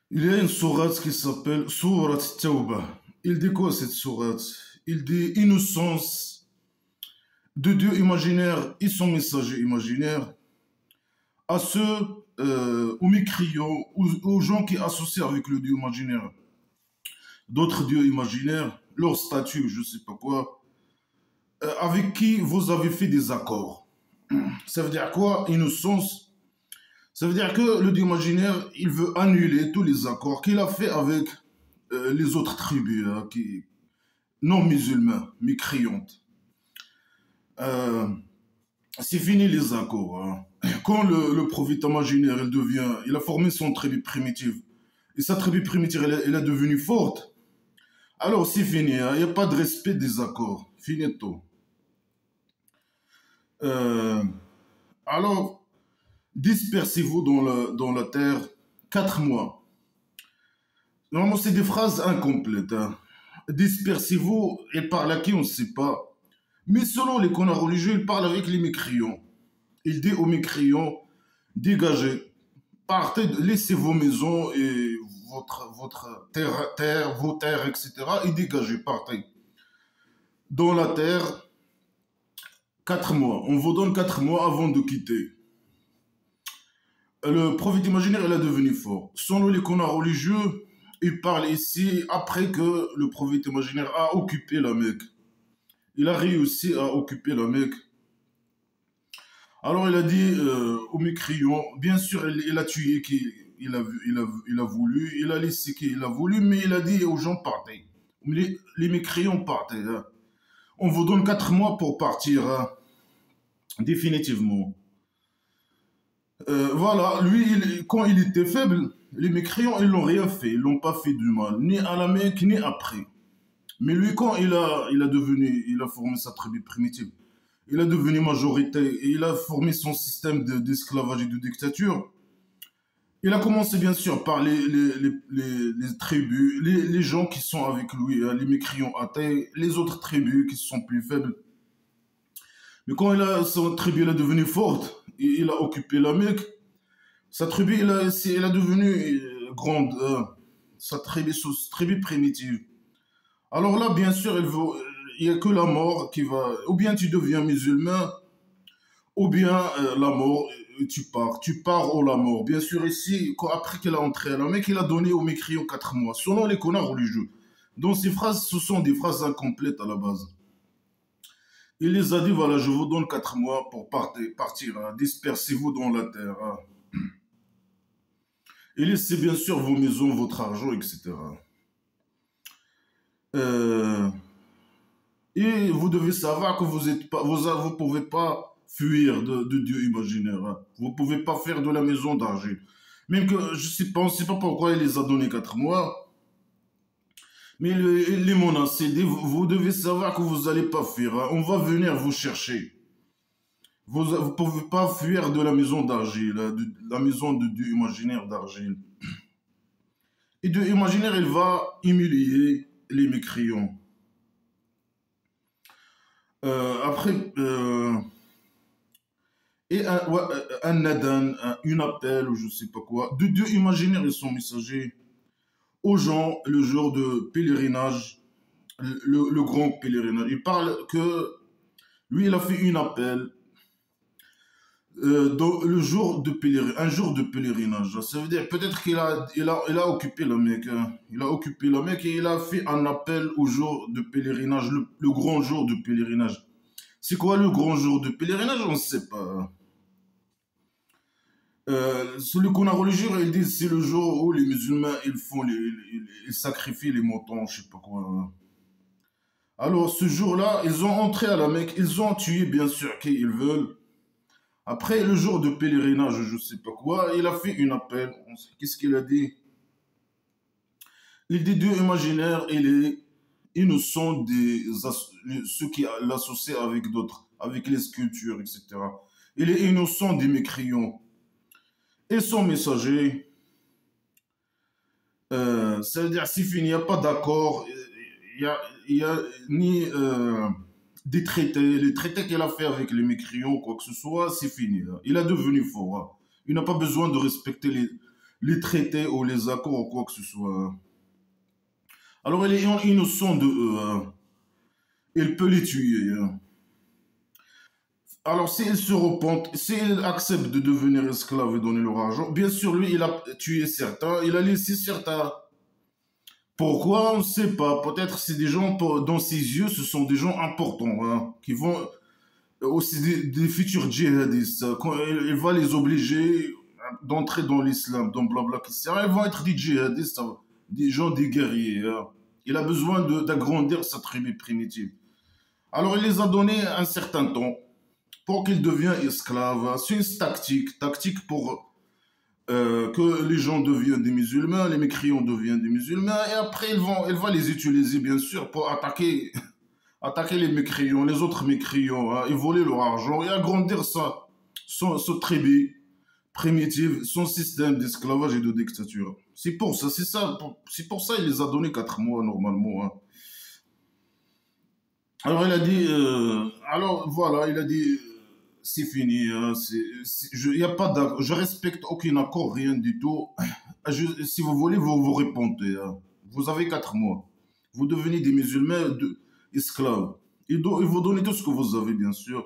Il y a une sourate qui s'appelle Sourate Tawbah. Il dit quoi cette sourate? Il dit innocence de Dieu imaginaire et son messager imaginaire à ceux, aux mécréants, aux gens qui associent avec le Dieu imaginaire d'autres dieux imaginaires, leur statut, je sais pas quoi, avec qui vous avez fait des accords. Ça veut dire quoi, innocence? Ça veut dire que le Dieu imaginaire, il veut annuler tous les accords qu'il a fait avec les autres tribus non musulmans, mécréantes. Euh, c'est fini les accords, hein. Quand le prophète imaginaire, il a formé son tribu primitive, et sa tribu primitive, elle est devenue forte, alors c'est fini, hein. Il n'y a pas de respect des accords. Finito. Euh, alors, dispersez-vous dans la terre 4 mois. Normalement, c'est des phrases incomplètes, hein. Dispersez-vous, il parle à qui on ne sait pas. Mais selon les connards religieux, il parle avec les mécréants. Il dit aux mécréants, dégagez, partez, laissez vos maisons et votre vos terres, etc. Et dégagez, partez. Dans la terre, 4 mois. On vous donne 4 mois avant de quitter. Le prophète imaginaire, il est devenu fort. Selon les connards religieux, il parle ici après que le prophète imaginaire a occupé la Mecque. Il a réussi à occuper la Mecque. Alors il a dit aux mécréants, bien sûr, il a tué qui il a voulu, il a laissé qui il a voulu, mais il a dit aux gens partez. Les mécréants partez, hein. On vous donne 4 mois pour partir, hein, définitivement. Voilà, lui, quand il était faible, les mécréants, ils l'ont rien fait, ils l'ont pas fait du mal, ni à la Mecque, ni après. Mais lui, quand il a formé sa tribu primitive, il a devenu majorité et il a formé son système d'esclavage et de dictature. Il a commencé bien sûr par les tribus, les gens qui sont avec lui, hein, les mécréants athées, les autres tribus qui sont plus faibles. Mais quand son tribu elle est devenue forte et il a occupé la Mecque, sa tribu elle a devenu grande, sa tribu primitive. Alors là, bien sûr, il n'y a que la mort qui va. Ou bien tu deviens musulman, ou bien la mort, tu pars. Tu pars ou la mort. Bien sûr, ici, après qu'il a entré à la Mecque, il a donné aux mécriaux 4 mois, selon les connards religieux. Donc ces phrases, ce sont des phrases incomplètes à la base. Il les a dit, voilà, je vous donne 4 mois pour partir, hein. Dispersez-vous dans la terre, hein. Et laissez bien sûr vos maisons, votre argent, etc. Euh, Et vous devez savoir que vous pouvez pas fuir de Dieu imaginaire, hein. Vous pouvez pas faire de la maison d'argile. Même que je sais pas, on sait pas pourquoi il les a donné 4 mois. Mais les menacés, vous devez savoir que vous allez pas fuir, hein. On va venir vous chercher. Vous pouvez pas fuir de la maison d'argile, hein, de la maison de Dieu imaginaire d'argile. Et Dieu imaginaire, il va humilier les mécréants. Après, et ouais, un Nadan, une appel ou je sais pas quoi, de Dieu imaginaire et son messager aux gens le jour de pèlerinage, le grand pèlerinage. Il parle que lui, il a fait une appel dans le jour de un jour de pèlerinage. Ça veut dire peut-être il a occupé le mec, hein. Il a occupé le mec et il a fait un appel au jour de pèlerinage, le grand jour de pèlerinage. C'est quoi le grand jour de pèlerinage? On ne sait pas, hein. Celui qu'on a religieux, ils disent c'est le jour où les musulmans ils sacrifient les moutons, je sais pas quoi. Alors ce jour-là, ils ont entré à la Mecque, ils ont tué bien sûr qui ils veulent. Après le jour de pèlerinage, je sais pas quoi, il a fait une appel. Qu'est-ce qu'il a dit? Il dit Dieu imaginaire, il est innocent ceux qui l'associent avec d'autres, avec les sculptures, etc. Il est innocent des mécréants. Et son messager, ça veut dire c'est fini, il n'y a pas d'accord, il y a ni des traités, les traités qu'il a fait avec les mécréants, quoi que ce soit, c'est fini, hein. Il est devenu fort, hein. Il n'a pas besoin de respecter les traités ou les accords ou quoi que ce soit. Alors, il est innocent de eux. Il peut les tuer. Alors, s'il se repente, s'il accepte de devenir esclave et donner leur argent, bien sûr, lui, il a tué certains, il a laissé certains. Pourquoi? On ne sait pas. Peut-être c'est des gens, dans ses yeux, ce sont des gens importants, qui vont aussi des futurs djihadistes. Quand il va les obliger d'entrer dans l'islam, dans blabla, etc. Ils vont être des djihadistes, des gens, des guerriers. Il a besoin d'agrandir sa tribu primitive. Alors il les a donné un certain temps pour qu'ils deviennent esclaves. C'est une tactique pour que les gens deviennent des musulmans, les mécréants deviennent des musulmans, et après il va les utiliser bien sûr pour attaquer les mécréants, les autres mécréants, et voler leur argent et agrandir son tribu primitive, son système d'esclavage et de dictature. C'est pour ça, c'est pour ça il les a donné 4 mois normalement. Alors il a dit, alors voilà, il a dit, c'est fini, y a pas d'accord, je respecte aucun accord, rien du tout. Si vous voulez, vous vous répondez. Vous avez 4 mois. Vous devenez des musulmans esclaves. Ils vous donnent tout ce que vous avez, bien sûr.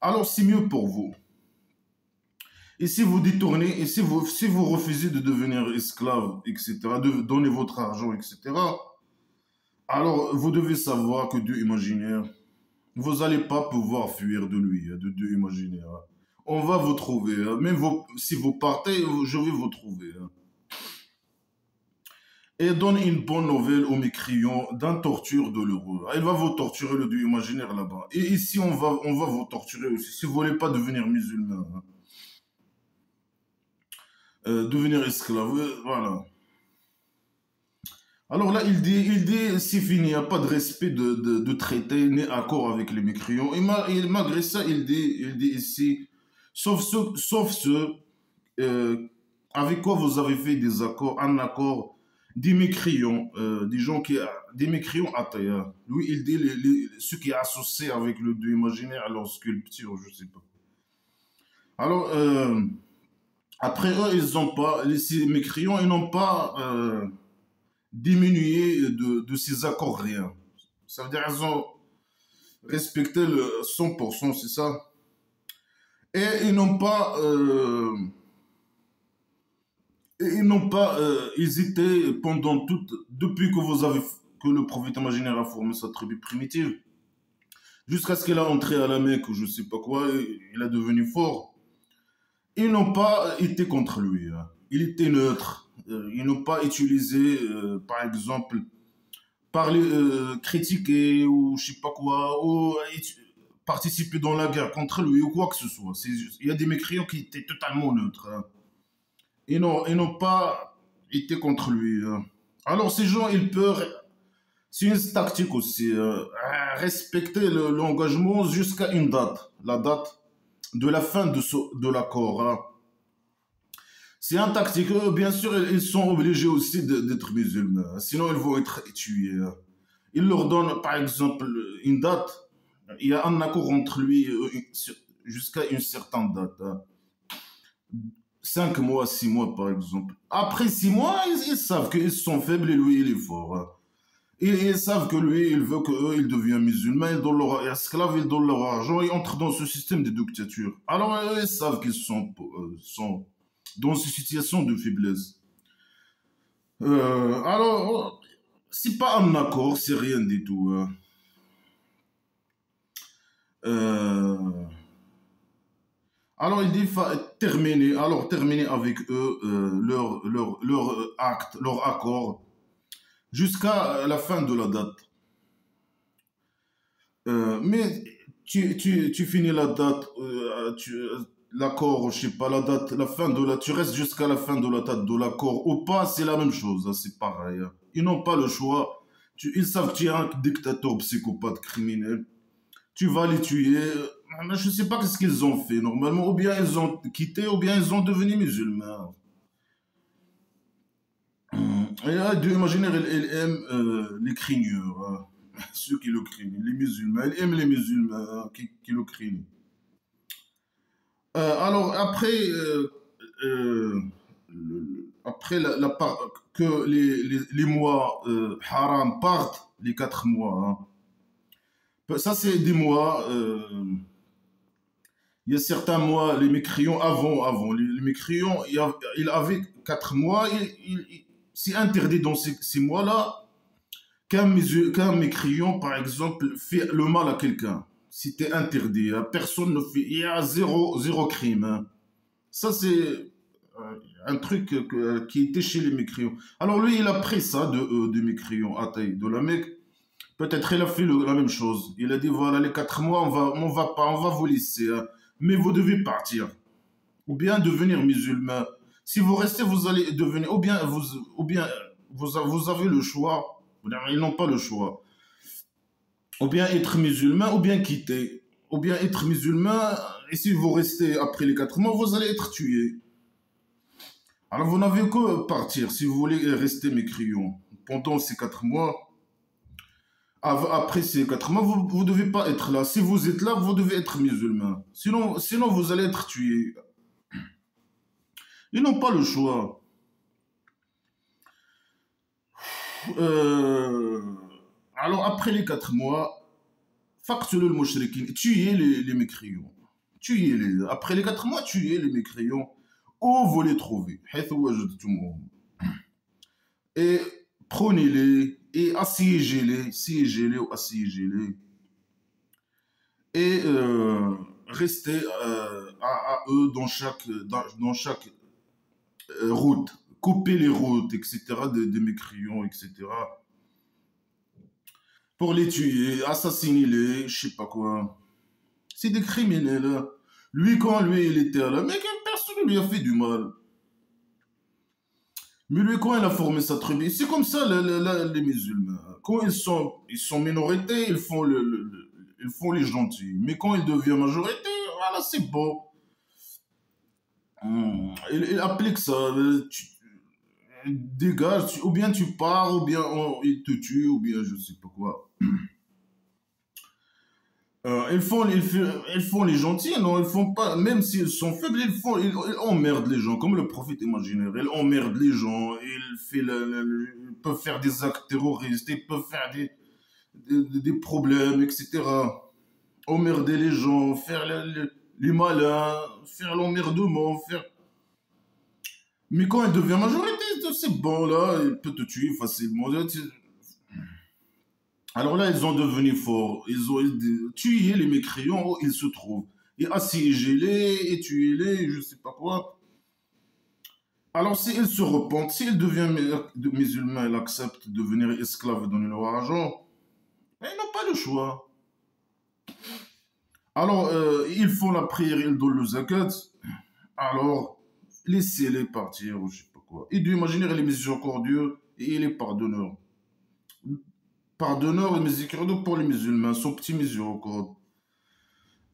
Alors c'est mieux pour vous. Et si vous détournez, et si vous refusez de devenir esclave, etc., de donner votre argent, etc., alors vous devez savoir que Dieu imaginaire, vous n'allez pas pouvoir fuir de lui, de Dieu imaginaire. On va vous trouver. Même si vous partez, je vais vous trouver. Et donne une bonne nouvelle aux mécréants d'un torture douloureux. Il va vous torturer le Dieu imaginaire là-bas. Et ici, on va vous torturer aussi. Si vous ne voulez pas devenir musulman, devenir esclave, voilà. Alors là, il dit, c'est fini, il n'y a pas de respect de traité ni accord avec les mécréants. Et malgré ça, il dit ici, sauf ceux euh, avec quoi vous avez fait des accords, un accord des mécréants, des mécréants athées. Lui, il dit ce qui est associé avec le dieu imaginaire, leur sculpture, je sais pas. Alors, après eux, ces mécréants, ils n'ont pas diminué de ces accords rien. Ça veut dire qu'ils ont respecté le 100%, c'est ça. Et ils n'ont pas hésité depuis que que le prophète imaginaire a formé sa tribu primitive, jusqu'à ce qu'il a entré à la Mecque ou je sais pas quoi, il a devenu fort. Ils n'ont pas été contre lui. Il était neutre. Ils n'ont pas utilisé, par exemple, parler, critiquer ou je sais pas quoi, ou participer dans la guerre contre lui ou quoi que ce soit. Il y a des mécréants qui étaient totalement neutres. Ils n'ont pas été contre lui. Alors ces gens, ils peuvent, c'est une tactique aussi, respecter l'engagement jusqu'à une date, la date de la fin de l'accord. C'est un tactique. Bien sûr, ils sont obligés aussi d'être musulmans, sinon ils vont être tués. Il leur donne, par exemple, une date. Il y a un accord entre lui jusqu'à une certaine date. 5 mois, 6 mois, par exemple. Après 6 mois, ils savent qu'ils sont faibles et lui, il est fort. Et ils savent que lui, il veut qu'eux, ils deviennent musulmans, ils donnent leur esclaves, ils donnent leur argent, ils entrent dans ce système de dictature. Alors, ils savent qu'ils sont dans cette situation de faiblesse. Alors, c'est pas un accord, c'est rien du tout. Euh, alors il dit terminer avec eux leur acte, leur accord jusqu'à la fin de la date. Mais tu finis la date, l'accord, je sais pas, la date, la fin de la, tu restes jusqu'à la fin de la date de l'accord ou pas, c'est la même chose, c'est pareil. Ils n'ont pas le choix. Ils savent que tu es un dictateur psychopathe criminel. Tu vas les tuer. Je ne sais pas ce qu'ils ont fait normalement. Ou bien ils ont quitté, ou bien ils ont devenu musulmans. Et là, Dieu imaginaire, il aime les craigneurs, ceux qui le craignent, les musulmans. Il aime les musulmans qui le craignent. Alors après, euh, après que les mois haram partent, les 4 mois, hein. Ça, c'est des mois. Il y a certains mois, les mécréants, avant les mécréants, il avait 4 mois. C'est interdit dans ces mois-là qu'un mécréant, par exemple, fait le mal à quelqu'un. C'était interdit, hein. Personne ne fait. Il y a zéro crime, hein. Ça, c'est un truc qui était chez les mécréants. Alors lui, il a pris ça de mécréants à taille de la Mecque. Peut-être il a fait la même chose. Il a dit voilà, les 4 mois, on va vous laisser, hein. Mais vous devez partir. Ou bien devenir musulman. Si vous restez, vous allez devenir. Vous avez le choix. Ils n'ont pas le choix. Ou bien être musulman, ou bien quitter. Ou bien être musulman, et si vous restez après les 4 mois, vous allez être tué. Alors vous n'avez que partir si vous voulez rester mécréant. Pendant ces 4 mois, après ces 4 mois, vous ne devez pas être là. Si vous êtes là, vous devez être musulman. Sinon vous allez être tué. Ils n'ont pas le choix. Euh, alors après les 4 mois, faqtulul mushrikin, tuez les mécréants. Tuez-les. Après les 4 mois, tuez les mécréants. Où vous les trouvez. حيث وجدتموهم. Et prenez-les et siégez-les ou assiégez-les. Et restez à eux dans chaque route. Coupez les routes, etc. des mécréants, etc. Pour les tuer, assassinez-les, je sais pas quoi. C'est des criminels. Quand il était là, mais personne ne lui a fait du mal. Mais lui, quand il a formé sa tribu, c'est comme ça les musulmans. Quand ils sont minorités, ils font les gentils. Mais quand ils deviennent majorité, voilà, c'est bon. Il applique ça. Dégage, ou bien tu pars, ou bien il te tue, ou bien je sais pas quoi. Ils font les gentils, non, ils font pas, même s'ils sont faibles, ils emmerdent les gens, comme le prophète imaginaire, ils emmerdent les gens, ils peuvent faire des actes terroristes, ils peuvent faire des problèmes, etc. Emmerder les gens, faire les malins, faire l'emmerdement, faire... Mais quand il devient majorité, c'est bon, là, il peut te tuer facilement. Alors là, ils ont devenu forts. Ils ont tué les mécréants où ils se trouvent. Et assiégez-les, et tuez-les, je sais pas quoi. Alors s'ils se repentent, s'ils deviennent musulmans, ils acceptent de devenir esclaves et donner leur argent, mais ils n'ont pas le choix. Alors, ils font la prière, ils donnent le zakat. Alors, laissez-les partir, ou je sais pas quoi. Et Dieu, imaginez, il est miséricordieux et il est pardonneur. Pardonneur et miséricordieux pour les musulmans, son petit miséricorde.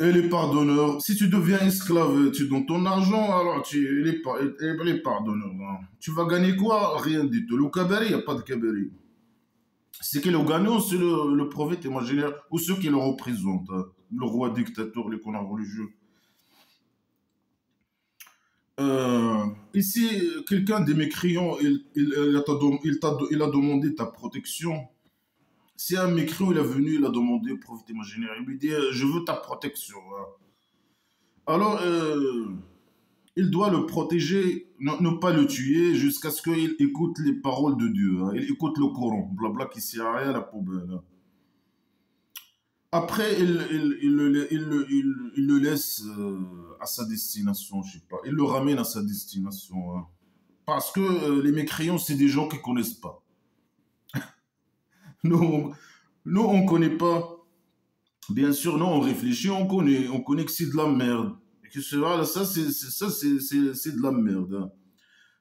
Et les pardonneurs, si tu deviens esclave, tu donnes ton argent, alors les pardonneurs, hein. Tu vas gagner quoi? Rien du tout. Le kabari, il n'y a pas de kabari. C'est qui le gagnant, c'est le prophète imaginaire ou ceux qui le représentent, hein. Le roi dictateur, les connards religieux. Ici, quelqu'un des mécréants, il a demandé ta protection. Si un mécréant il est venu, il a demandé au prophète imaginaire, il lui dit je veux ta protection, hein. Alors, il doit le protéger, ne pas le tuer jusqu'à ce qu'il écoute les paroles de Dieu, hein. Il écoute le Coran, blabla qui sert à rien à la poubelle, hein. Après, il le laisse à sa destination, je sais pas. Il le ramène à sa destination, hein. Parce que les mécréants, c'est des gens qui connaissent pas. Nous, on connaît pas. Bien sûr, non, on réfléchit, on connaît que c'est de la merde. Et que c'est de la merde, hein.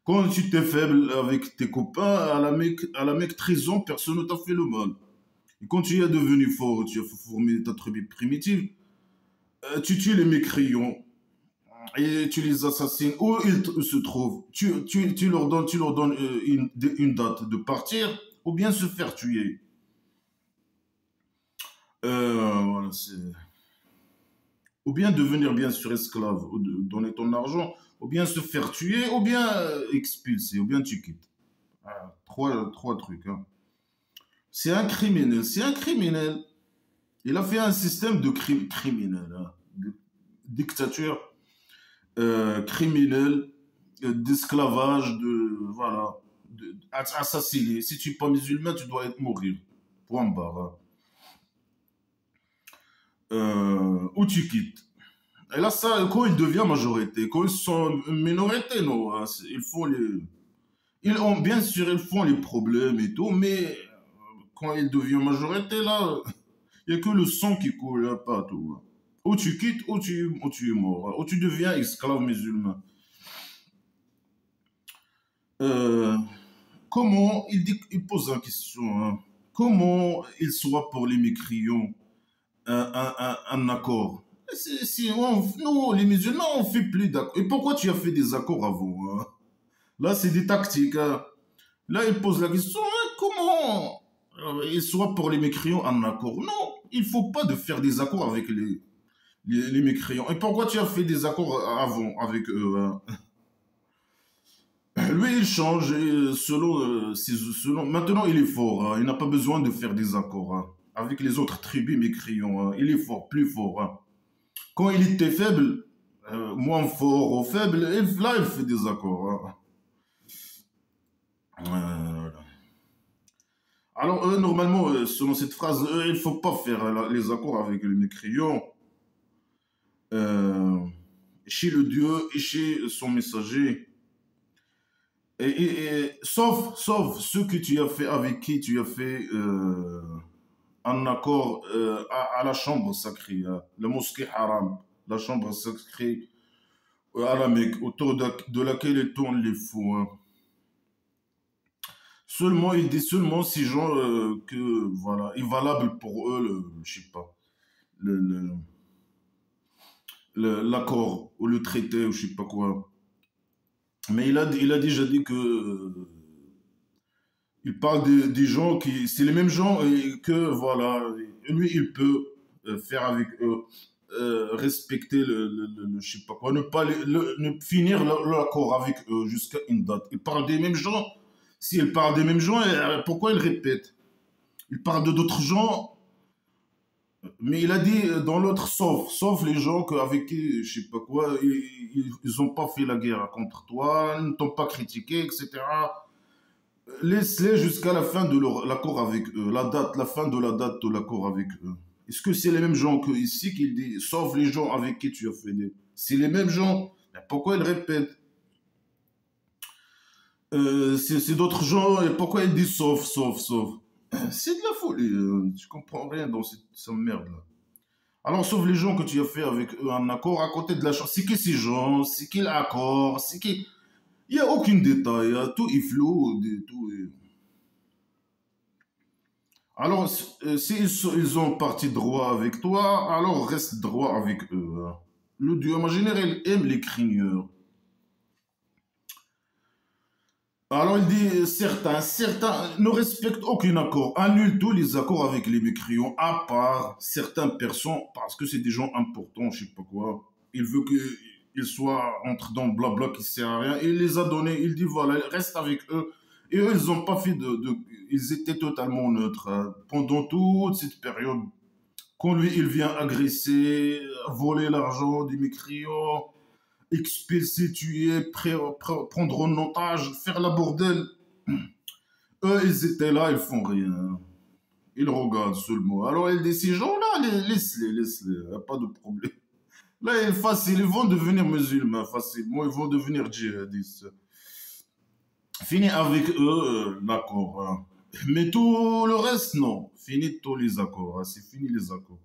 Quand tu t'es faible avec tes copains, à la Mecque, 13 ans, personne ne t'a fait le mal. Et quand tu es devenu fort, tu as formé ta tribu primitive, tu tues les mécréants et tu les assassines. Où ils se trouvent? Tu leur donnes une date de partir ou bien se faire tuer. Voilà, ou bien devenir bien sûr esclave, ou donner ton argent, ou bien se faire tuer, ou bien expulser, ou bien tu quittes. Trois trucs. Hein. C'est un criminel, c'est un criminel. Il a fait un système de criminel, hein, de dictature criminelle, d'esclavage, de voilà, assassiné. Si tu n'es pas musulman, tu dois être mourir. Point barre. Hein. Ou tu quittes. Et là, ça, quand il devient majorité, quand ils sont minorité, non, hein, ils font les, ils ont bien sûr, ils font les problèmes et tout, mais quand il devient majorité, là, il n'y a que le sang qui coule, hein, pas tout. Hein. Ou tu quittes, ou tu es mort, hein, ou tu deviens esclave musulman. Euh, comment, il pose la question, hein, comment il soit pour les mécrions un accord. Nous, les musulmans, on fait plus d'accords. Et pourquoi tu as fait des accords avant? Hein. Là, c'est des tactiques. Hein. Là, il pose la question, hein, comment il soit pour les mécréants un accord? Non, il ne faut pas de faire des accords avec les mécréants. Et pourquoi tu as fait des accords avant avec eux? Hein. Lui, il change selon. Maintenant, il est fort. Hein. Il n'a pas besoin de faire des accords hein, avec les autres tribus mécréants. Hein. Il est fort, plus fort. Hein. Quand il était faible, moins fort ou faible, là, il fait des accords. Hein. Voilà. Alors, normalement, selon cette phrase, il ne faut pas faire les accords avec les mécréants euh, chez le Dieu et chez son messager. Sauf ceux que tu as fait, avec qui tu as fait un accord à la chambre sacrée, hein, la mosquée haram, la chambre sacrée à la Mecque, autour de laquelle tournent les fous. Hein. Seulement, il dit seulement ces gens que, voilà, est valable pour eux, je sais pas, le- le- l'accord ou le traité ou je sais pas quoi. Mais il a déjà dit que il parle des gens qui, c'est les mêmes gens et que voilà, lui il peut faire avec eux, respecter je sais pas quoi, ne pas ne finir l'accord avec eux jusqu'à une date. Il parle des mêmes gens. S'il parle des mêmes gens, pourquoi il répète? Il parle de d'autres gens, mais il a dit dans l'autre sauf les gens avec qui, je sais pas quoi, ils ont pas fait la guerre contre toi, ils ne t'ont pas critiqué, etc. Laisse-les jusqu'à la fin de l'accord avec eux, la fin de la date de l'accord avec eux. Est-ce que c'est les mêmes gens que ici qu'il dit, sauf les gens avec qui tu as fait des... C'est les mêmes gens. Mais pourquoi il répète? C'est d'autres gens, et pourquoi il dit sauf? C'est de la folie, tu comprends rien dans cette merde-là. Alors, sauf les gens que tu as fait avec eux un accord à côté de la chose. C'est qui ces gens? C'est quel accord? C'est qui... Il n'y a aucun détail, hein, tout est flou, tout est... Alors, s'ils ils ont parti droit avec toi, alors reste droit avec eux. Hein. Le Dieu en général aime les craigneurs. Alors il dit certains ne respectent aucun accord, annulent tous les accords avec les mécréants, à part certaines personnes, parce que c'est des gens importants, je sais pas quoi. Il veut qu'ils soient entre dans le blabla qui sert à rien. Il les a donnés, il dit voilà, reste avec eux. Et eux, ils ont pas fait ils étaient totalement neutres hein, pendant toute cette période. Quand lui, il vient agresser, voler l'argent des mécréants, expulser, tuer, prendre en otage, faire la bordel. Eux, ils étaient là, ils font rien. Ils regardent seulement. Alors, il dit, ces gens-là, laisse-les, pas de problème. Là, il est facile, ils vont devenir musulmans facilement, ils vont devenir djihadistes. Fini avec eux, d'accord. Hein. Mais tout le reste, non. Fini tous les accords, hein. C'est fini les accords.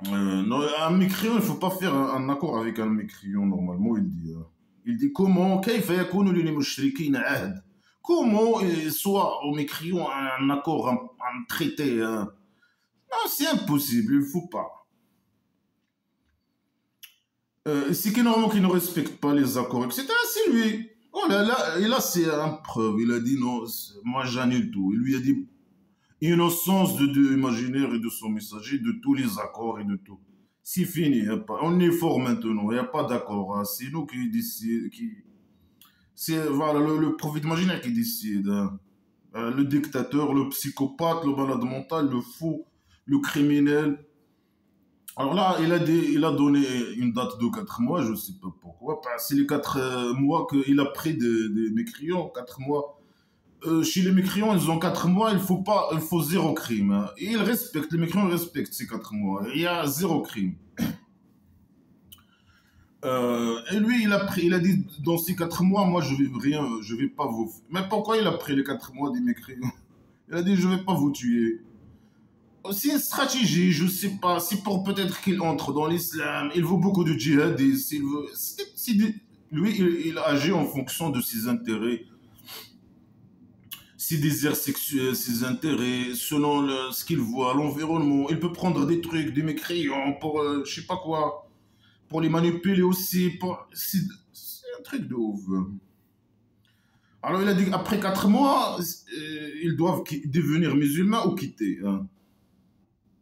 Non, un mécréant, il ne faut pas faire un accord avec un mécréant, normalement, il dit. Il dit comment, كيف يكون للمشركين عهد? Comment soit au mécréant un accord, un traité? Hein? Non, c'est impossible, il ne faut pas. C'est que normalement qu'il ne respecte pas les accords, etc. C'est lui. Oh là là, et là c'est un preuve. Il a dit non, moi j'annule tout. Il lui a dit innocence de Dieu imaginaire et de son messager, de tous les accords et de tout. C'est fini. On est fort maintenant. Il n'y a pas d'accord, hein. C'est nous qui décidons. C'est voilà, le prophète imaginaire qui décide, hein. Le dictateur, le psychopathe, le malade mental, le fou, le criminel. Alors là, il a donné une date de 4 mois, je ne sais pas pourquoi. C'est les 4 mois qu'il a pris des mécréants, 4 mois. Chez les mécréants, ils ont 4 mois, il faut zéro crime, hein. Et les mécréants respectent ces 4 mois. Il y a zéro crime. Et lui, il a dit dans ces 4 mois, moi je vais rien, je vais pas vous. Mais pourquoi il a pris les 4 mois des mécréants? Il a dit je vais pas vous tuer. C'est une stratégie, je sais pas. C'est pour peut-être qu'il entre dans l'islam. Il veut beaucoup de djihadistes. Il veut. Lui, il agit en fonction de ses intérêts, ses désirs sexuels, ses intérêts, selon ce qu'il voit, l'environnement. Il peut prendre des trucs, des mécréants pour je sais pas quoi, pour les manipuler aussi. C'est un truc de ouf. Alors il a dit après 4 mois, ils doivent devenir musulmans ou quitter, hein.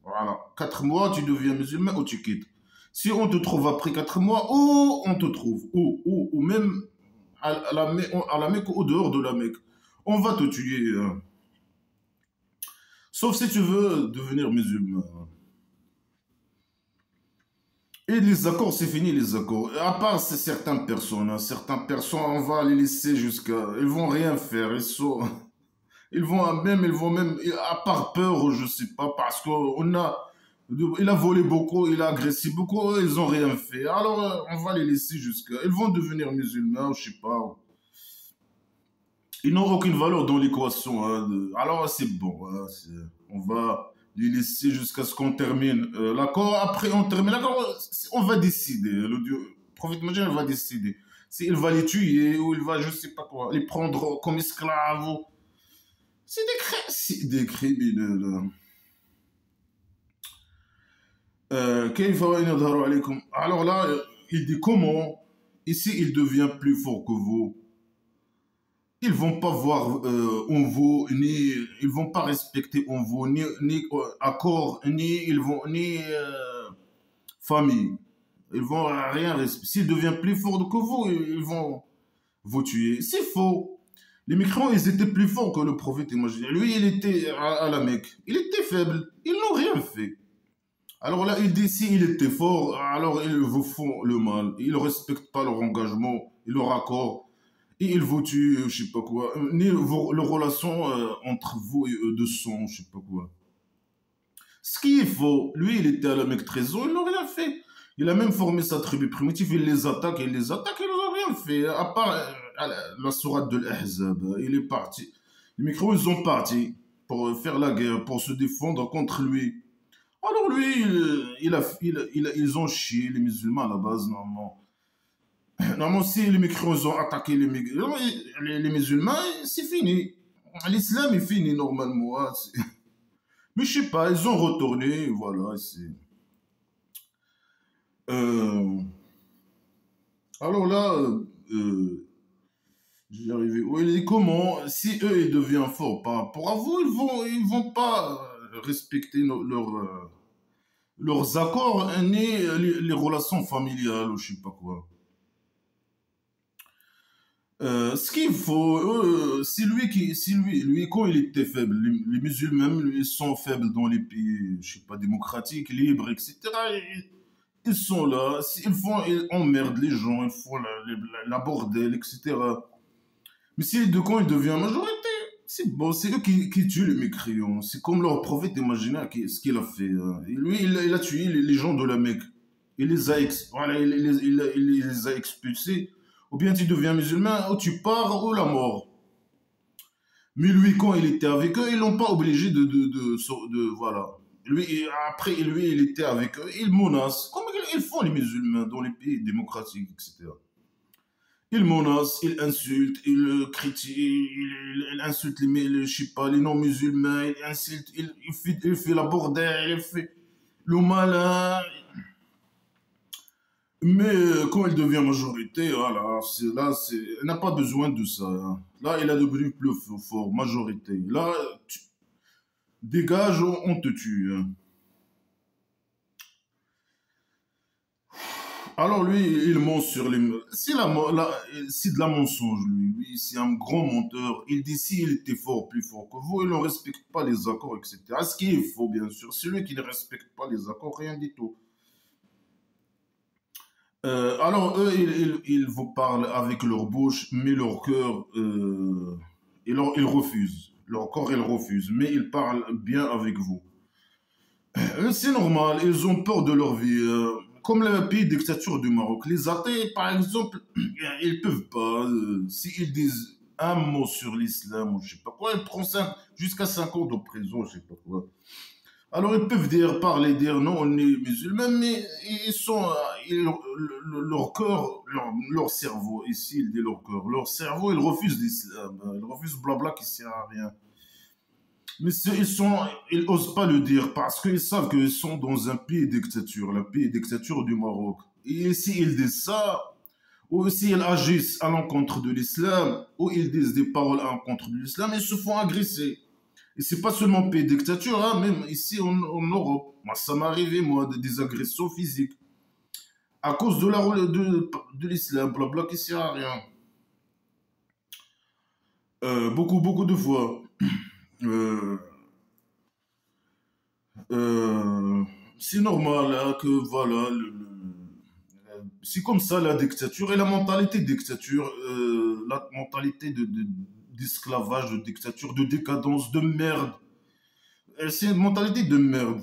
Voilà. 4 mois, tu deviens musulman ou tu quittes. Si on te trouve après 4 mois, où on te trouve, ou même à la Mecque ou au dehors de la Mecque, on va te tuer, hein. Sauf si tu veux devenir musulman. Et les accords, c'est fini les accords. À part certaines personnes, on va les laisser jusqu'à. Ils vont rien faire. Ils vont même, à part peur, je sais pas, parce il a volé beaucoup, il a agressé beaucoup, ils ont rien fait. Alors, on va les laisser jusqu'à. Ils vont devenir musulmans, je sais pas. Ils n'ont aucune valeur dans l'équation, hein. Alors, c'est bon, hein, on va les laisser jusqu'à ce qu'on termine l'accord. Après, on termine l'accord, on va décider. Le prophète Mohammed va décider. S'il va les tuer ou il va, je sais pas quoi, les prendre comme esclaves. C'est des criminels. Alors là, il dit comment, ici, il devient plus fort que vous. Ils vont pas voir en vous, ni ils vont pas respecter en vous, ni accord, ni famille. Ils vont rien respecter. S'il devient plus fort que vous, ils vont vous tuer. C'est faux. Les migrants, ils étaient plus forts que le prophète imaginaire. Lui, il était à la Mecque. Il était faible. Ils n'ont rien fait. Alors là, il dit, s'il était fort, alors ils vous font le mal. Ils ne respectent pas leur engagement et leur accord. Et ils vous tuent, je sais pas quoi. Ni les relations entre vous et eux de sang, je sais pas quoi. Ce qui est faux, lui, il était à la Mecque trésor, il n'a rien fait. Il a même formé sa tribu primitive, il les attaque, ils n'ont rien fait. À part la sourate de l'Ahzab, il est parti. Les micros, ils sont partis pour faire la guerre, pour se défendre contre lui. Alors lui, ils ont chié les musulmans à la base, normalement. Normalement, si les micros ont attaqué les musulmans, c'est fini. L'islam est fini normalement, hein. Mais je sais pas, ils ont retourné, voilà. Euh, Alors là, j'y arrivé. Oui, il dit comment, si eux ils deviennent forts par rapport à vous, ils vont pas respecter leurs accords, hein, ni les relations familiales ou je sais pas quoi. Ce qu'il faut, lui, quand il était faible, les musulmans, lui, ils sont faibles dans les pays, je sais pas, démocratiques, libres, etc. Ils sont là, ils emmerdent les gens, ils font la bordel, etc. Mais si de quand il devient majorité, c'est bon, c'est eux qui tuent les mécréants. C'est comme leur prophète imaginaire ce qu'il a fait, hein. Et lui, il a tué les gens de la Mecque. Voilà, il les a expulsés. Ou bien tu deviens musulman, ou tu pars, ou la mort. Mais lui, quand il était avec eux, ils l'ont pas obligé voilà. Après, lui, il était avec eux, il menace. Comme ils font les musulmans dans les pays démocratiques, etc. Il menace, il insulte, il critique, il insulte je sais pas, les non-musulmans, il insulte, il fait la bordelle, il fait le malin. Mais quand il devient majorité, voilà, il n'a pas besoin de ça, hein. Là, il a devenu plus fort, majorité. Là, dégage, on te tue, hein. Alors lui, il ment sur les... C'est de la mensonge, lui. C'est un grand menteur. Il dit s'il était fort, plus fort que vous, il ne respecte pas les accords, etc. Ce qui est faux, bien sûr. Celui qui ne respecte pas les accords, rien du tout. Alors eux, ils vous parlent avec leur bouche, mais leur cœur, ils refusent. Leur corps, ils refusent, mais ils parlent bien avec vous. C'est normal, ils ont peur de leur vie. Comme le pays dictature du Maroc, les athées, par exemple, ils peuvent pas. S'ils disent un mot sur l'islam ou je sais pas quoi, ils prennent jusqu'à 5 ans de prison, je sais pas quoi. Alors ils peuvent dire, parler, dire non, on est musulmans, mais ils sont, leur cœur, leur cerveau, ici il dit leur cerveau, ils refusent l'islam, ils refusent blabla qui sert à rien. Mais ils osent pas le dire parce qu'ils savent qu'ils sont dans un pays dictature, le pays dictature du Maroc. Et s'ils disent ça, ou s'ils agissent à l'encontre de l'islam, ou ils disent des paroles à l'encontre de l'islam, ils se font agresser. Et c'est pas seulement pays dictature, hein, même ici en Europe. Moi, ça m'est arrivé, moi, des agressions physiques. À cause de l'islam, blabla qui sert à rien. Beaucoup de fois. Euh, Euh, c'est normal hein, que voilà, c'est comme ça la dictature et la mentalité de dictature, la mentalité d'esclavage, de dictature, de décadence, de merde. C'est une mentalité de merde.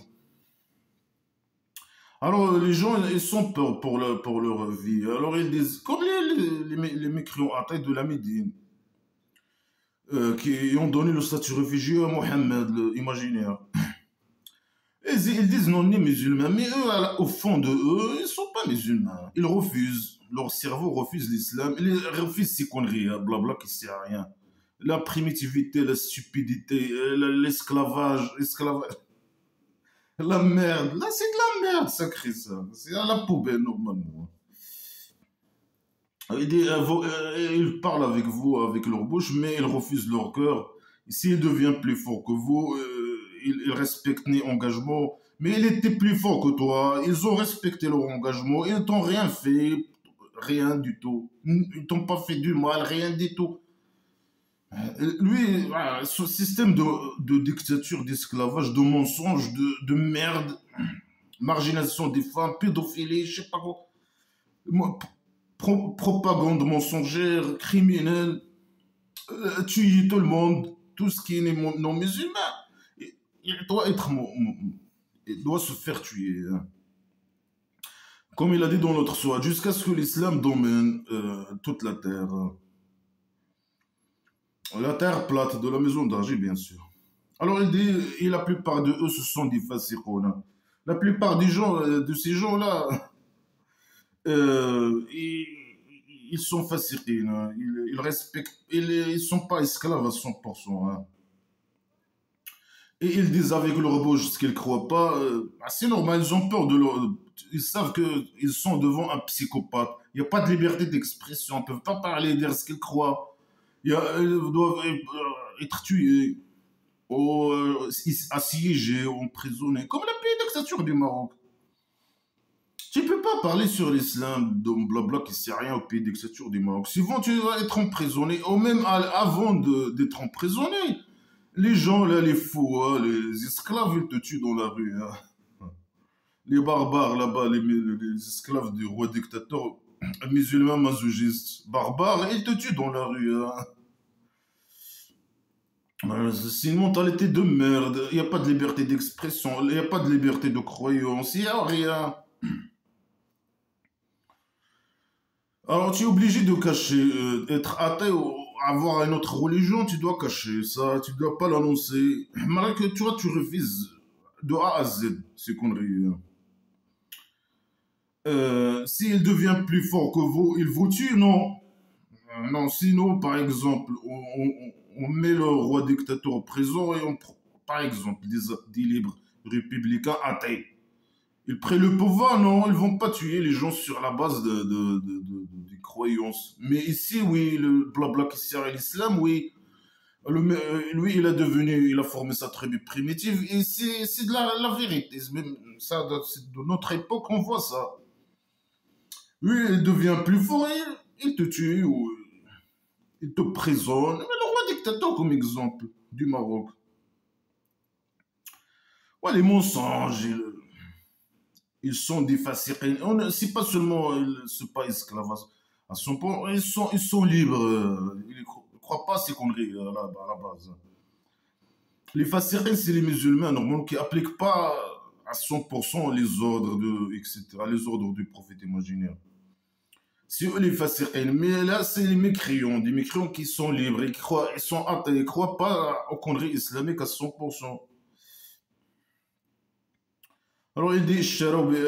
Alors les gens ils sont peur pour leur vie. Alors ils disent, comme les mécréants à taille de la Médine, qui ont donné le statut réfugié à Mohamed, imaginaire. Ils disent non, on est musulmans, mais eux, au fond de eux, ils ne sont pas musulmans. Ils refusent, leur cerveau refuse l'islam, ils refusent ces conneries, hein, blabla qui ne sert à rien. La primitivité, la stupidité, l'esclavage, la merde. Là, c'est de la merde, sacré ça. C'est à la poubelle, normalement. Ils parlent avec vous, avec leur bouche, mais ils refusent leur cœur. S'il devient plus fort que vous, ils respectent les engagements, mais il était plus fort que toi. Ils ont respecté leur engagement. Ils t'ont rien fait, rien du tout. Ils t'ont pas fait du mal, rien du tout. Lui, voilà, ce système de dictature, d'esclavage, de mensonge, de merde, marginalisation des femmes, pédophilie, je sais pas quoi. Moi, propagande mensongère, criminelle, tuer tout le monde, tout ce qui est non musulman, il doit être, il doit se faire tuer, hein. Comme il a dit dans notre sourate, jusqu'à ce que l'islam domine toute la terre. La terre plate de la maison d'argile, bien sûr. Alors il dit, et la plupart de eux, ce sont des fasiqouna. La plupart des gens, de ces gens-là, ils, ils sont fasiqines, hein. Ils respectent, ils sont pas esclaves à 100%, hein. Et ils disent avec leur bouche ce qu'ils croient pas. C'est normal, ils ont peur de leur... Ils savent qu'ils sont devant un psychopathe. Il n'y a pas de liberté d'expression. Ils ne peuvent pas parler, dire ce qu'ils croient. Ils doivent être tués, ou assiégés, ou emprisonnés, comme le pays dictature du Maroc. Tu ne peux pas parler sur l'islam, de blabla qui ne sert à rien au pays dictature du Maroc. Souvent, tu vas être emprisonné, ou même avant d'être emprisonné. Les gens, là, les fous, hein, les esclaves, ils te tuent dans la rue, hein. Les barbares, là-bas, les esclaves du roi dictateur, musulmans masochistes, barbares, ils te tuent dans la rue, hein. C'est une mentalité de merde. Il n'y a pas de liberté d'expression, il n'y a pas de liberté de croyance, il n'y a rien. Alors, tu es obligé de cacher, être athée ou avoir une autre religion, tu dois cacher ça, tu dois pas l'annoncer. Malgré que tu vois, tu refuses de A à Z ces conneries, hein. S'il devient plus fort que vous, il vous tue, non. Non, sinon, par exemple, on met le roi dictateur en prison et par exemple, des libres républicains athées. Ils prennent le pouvoir, non, ils vont pas tuer les gens sur la base des croyances. Mais ici, oui, le blabla qui sert à l'islam, oui. Lui, il a formé sa tribu primitive et c'est de la vérité. C'est de notre époque, on voit ça. Lui, il devient plus fort et il te tue ou il te prisonne. Mais le roi dictateur, comme exemple du Maroc. Ouais, les mensonges, ils sont des fascinés. C'est pas seulement, c'est pas esclavage à son point, ils sont libres. Ils ne croient pas à ces conneries à la base. Les fascinés, c'est les musulmans normalement qui appliquent pas à 100% les ordres etc., les ordres du prophète imaginaire. C'est eux les fascinés. Mais là, c'est les mécréants, des mécréants qui sont libres, ils sont athées, ils ne croient pas aux conneries islamiques à 100%. Alors il dit,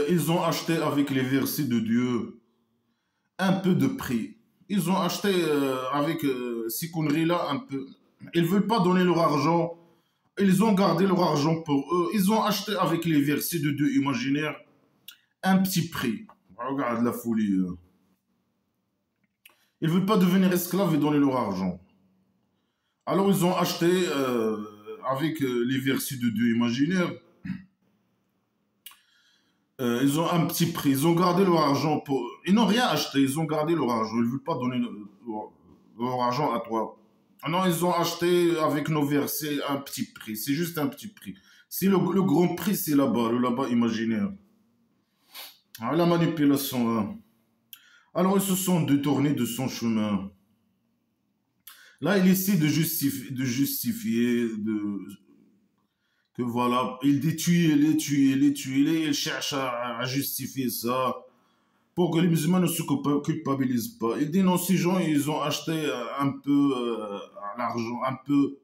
ils ont acheté avec les versets de Dieu un peu de prix. Ils ont acheté avec ces conneries-là un peu. Ils ne veulent pas donner leur argent. Ils ont gardé leur argent pour eux. Ils ont acheté avec les versets de Dieu imaginaires un petit prix. Regarde la folie. Ils ne veulent pas devenir esclaves et donner leur argent. Alors ils ont acheté avec les versets de Dieu imaginaires. Ils ont un petit prix. Ils ont gardé leur argent pour. Ils n'ont rien acheté. Ils ont gardé leur argent. Ils ne veulent pas donner leur argent à toi. Ah non, ils ont acheté avec nos versets un petit prix. C'est juste un petit prix. Si le grand prix, c'est là-bas, le là-bas imaginaire. Ah, la manipulation. Hein. Alors ils se sont détournés de son chemin. Là, il essaie que voilà, il dit tuer, il cherche à justifier ça pour que les musulmans ne se culpabilisent pas. Il dit non, ces gens, ils ont acheté un peu l'argent, un peu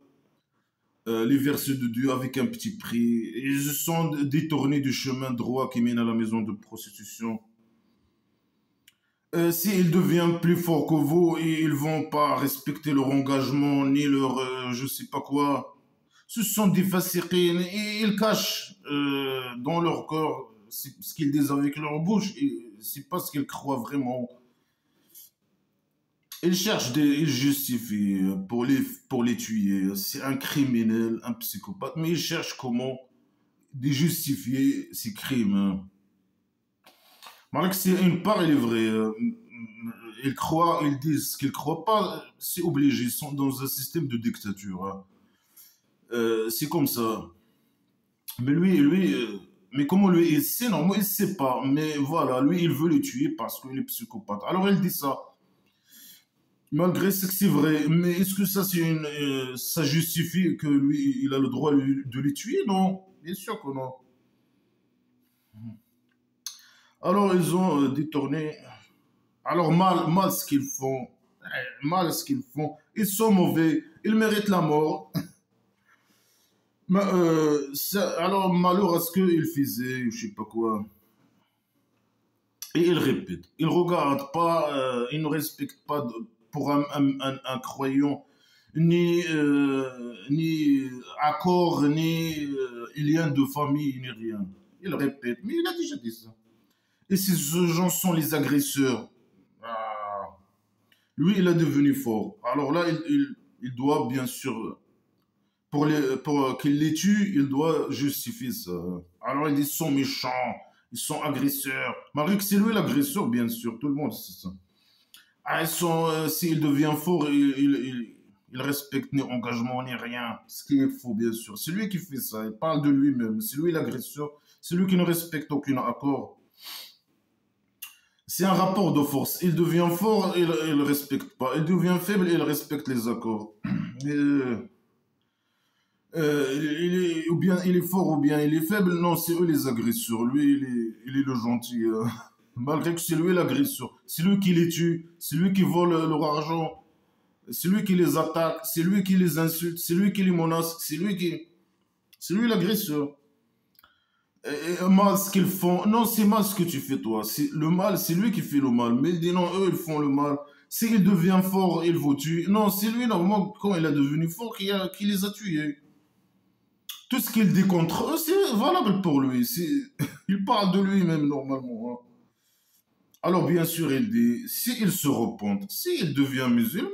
les versets de Dieu avec un petit prix. Ils se sont détournés du chemin droit qui mène à la maison de prostitution. S'ils deviennent plus forts que vous, ils vont pas respecter leur engagement ni leur je sais pas quoi. Ce sont des fasciquines et ils cachent dans leur corps ce qu'ils disent avec leur bouche et c'est pas ce qu'ils croient vraiment. Ils justifient pour les tuer. C'est un criminel, un psychopathe, mais ils cherchent comment de justifier ces crimes. Hein. Malgré que c'est une part, il est vrai. Ils croient, ils disent qu'ils croient pas, c'est obligé. Ils sont dans un système de dictature. Hein. C'est comme ça. Mais comment lui, il sait, non, moi, il sait pas. Mais voilà, lui, il veut le tuer parce qu'il est psychopathe. Alors, il dit ça. Malgré ce que c'est vrai. Mais est-ce que ça, ça justifie que lui, il a le droit de les tuer? Non. Bien sûr que non. Alors, ils ont détourné. Alors, mal ce qu'ils font. Mal ce qu'ils font. Ils sont mauvais. Ils méritent la mort. Mais, alors, malheur à ce qu'il faisait, je sais pas quoi. Et il répète. Il regarde pas, il ne respecte pas pour un croyant ni accord, ni lien de famille, ni rien. Il répète. Mais il a déjà dit ça. Et ces gens sont les agresseurs. Ah. Lui, il est devenu fort. Alors là, il doit bien sûr, pour qu'il les tue, il doit justifier ça. Alors ils sont méchants, ils sont agresseurs. Malgré que c'est lui l'agresseur, bien sûr, tout le monde sait ça. Ah, s'il devient fort, il respecte ni engagement ni rien. Ce qui est faux, bien sûr. C'est lui qui fait ça. Il parle de lui-même. C'est lui l'agresseur. C'est lui qui ne respecte aucun accord. C'est un rapport de force. Il devient fort, il ne respecte pas. Il devient faible, il respecte les accords. Ou bien il est fort ou bien il est faible. Non, c'est eux les agresseurs. Lui, il est le gentil. Malgré que c'est lui l'agresseur. C'est lui qui les tue. C'est lui qui vole leur argent. C'est lui qui les attaque. C'est lui qui les insulte. C'est lui qui les menace. C'est lui l'agresseur. Mal ce qu'ils font. Non, c'est mal ce que tu fais toi. Le mal, c'est lui qui fait le mal. Mais il dit non, eux, ils font le mal. S'il devient fort, il vous tue. Non, c'est lui, normalement, quand il est devenu fort, qui les a tués. Tout ce qu'il dit contre eux, c'est valable pour lui. Il parle de lui-même, normalement. Hein. Alors, bien sûr, il dit, s'il se repente, s'il devient musulman,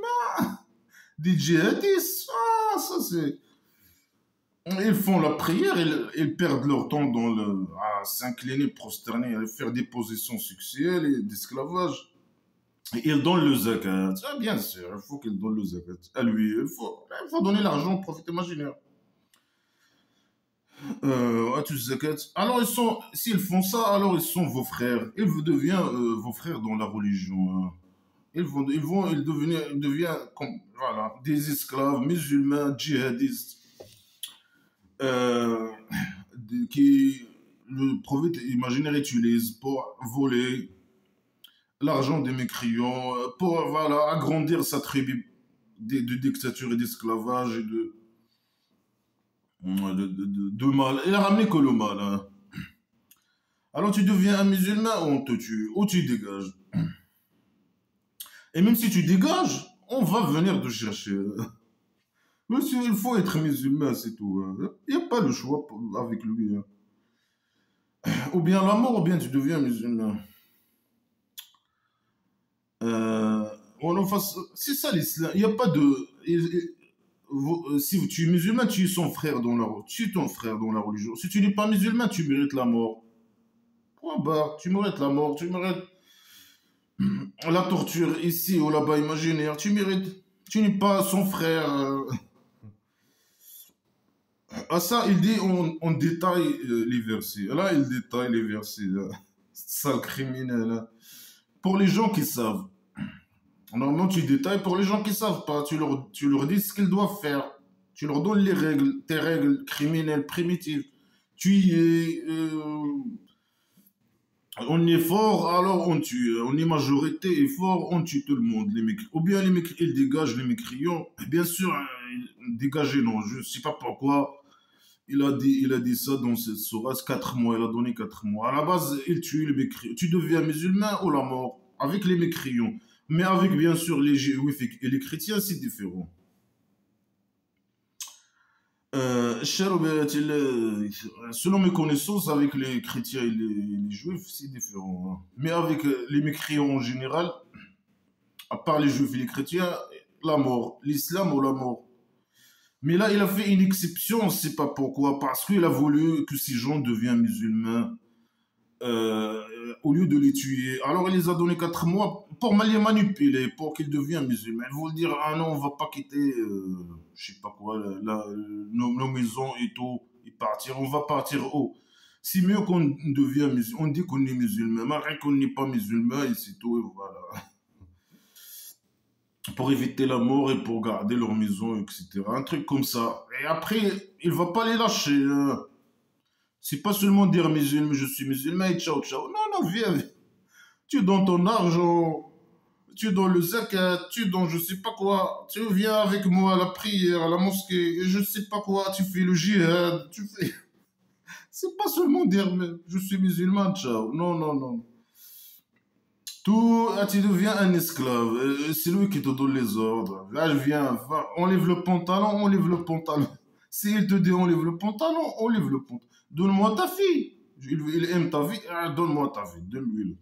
des djihadistes, ah, ça c'est... Ils font la prière, ils perdent leur temps à s'incliner, prosterner, à faire des positions sexuelles et d'esclavage. Et ils donnent le zakat. Ah, bien sûr, il faut qu'ils donnent le zakat. À lui, il faut donner l'argent au prophète imaginaire. Tu zakat. Alors, s'ils font ça, alors ils sont vos frères. Ils deviennent vos frères dans la religion, hein. Ils deviennent comme, voilà, des esclaves musulmans, djihadistes, euh, qui le prophète imaginaire utilise pour voler l'argent des mécréants, pour voilà, agrandir sa tribu de dictature et d'esclavage et de mal. Il a ramené que le mal, hein. Alors tu deviens un musulman ou on te tue, ou tu dégages. Et même si tu dégages, on va venir te chercher. Monsieur, il faut être musulman, c'est tout, hein. Il n'y a pas le choix avec lui, hein. Ou bien la mort, ou bien tu deviens musulman. Euh, c'est ça l'islam. Il n'y a pas de. Si tu es musulman, tu es son frère dans tu es ton frère dans la religion. Si tu n'es pas musulman, tu mérites la mort. Point barre, tu mérites la mort, tu mérites la torture ici ou là-bas imaginaire, tu mérites. Tu n'es pas son frère. À ça, il dit, on détaille les versets. Là, il détaille les versets, là. Sale criminel, hein. Pour les gens qui savent. Normalement, tu détailles pour les gens qui savent pas. Tu leur dis ce qu'ils doivent faire. Tu leur donnes les règles, tes règles criminelles primitives. Tu y es, on est fort, alors on tue. On est majorité et fort, on tue tout le monde. Ou bien ils dégagent les mécriants. Bien sûr, hein, dégager, non. Je ne sais pas pourquoi. Il a dit ça dans cette sourate, 4 mois, il a donné 4 mois. À la base, il tue les mécriants. Tu deviens musulman ou la mort, avec les mécriants. Mais avec, bien sûr, les juifs et les chrétiens, c'est différent. Selon mes connaissances, avec les chrétiens et les juifs, c'est différent, hein. Mais avec les mécréants en général, à part les juifs et les chrétiens, la mort, l'islam ou la mort. Mais là, il a fait une exception, on ne sait pas pourquoi, parce qu'il a voulu que ces gens deviennent musulmans euh, au lieu de les tuer. Alors, il les a donné 4 mois pour les manipuler, pour qu'ils deviennent musulmans. Ils vont dire, ah non, on va pas quitter, je sais pas quoi, nos maisons et tout, et partir. On va partir haut. C'est mieux qu'on devient musulman. On dit qu'on est musulman, mais qu'on n'est pas musulman, et c'est tout, et voilà. Pour éviter la mort et pour garder leur maison, etc. Un truc comme ça. Et après, il va pas les lâcher, hein. C'est pas seulement dire musulman, je suis musulman et ciao ciao. Non, non, viens. Tu donnes ton argent, tu donnes le zakat, tu donnes je sais pas quoi. Tu viens avec moi à la prière, à la mosquée, et je sais pas quoi. Tu fais le djihad, tu fais. C'est pas seulement dire je suis musulman, ciao. Non, non, non. Tout, tu deviens un esclave. C'est lui qui te donne les ordres. Là, je viens, enlève le pantalon, enlève le pantalon. S'il te dit enlève le pantalon, enlève le pantalon. Donne-moi ta fille. Il aime ta vie, donne-moi ta vie, donne-lui.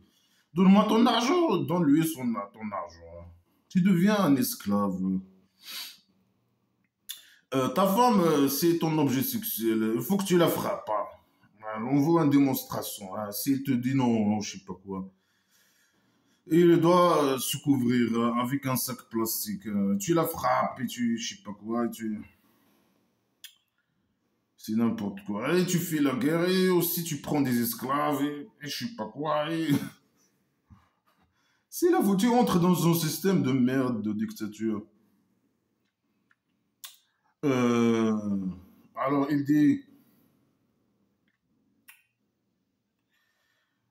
Donne-moi ton argent, donne-lui ton argent. Tu deviens un esclave. Ta femme, c'est ton objet sexuel. Il faut que tu la frappes, hein. On veut une démonstration, hein. S'il te dit non, je sais pas quoi. Et il doit se couvrir avec un sac plastique. Tu la frappes et je sais pas quoi, c'est n'importe quoi. Et tu fais la guerre et aussi tu prends des esclaves et je sais pas quoi. C'est là où tu entres dans un système de merde, de dictature. Euh, alors il dit,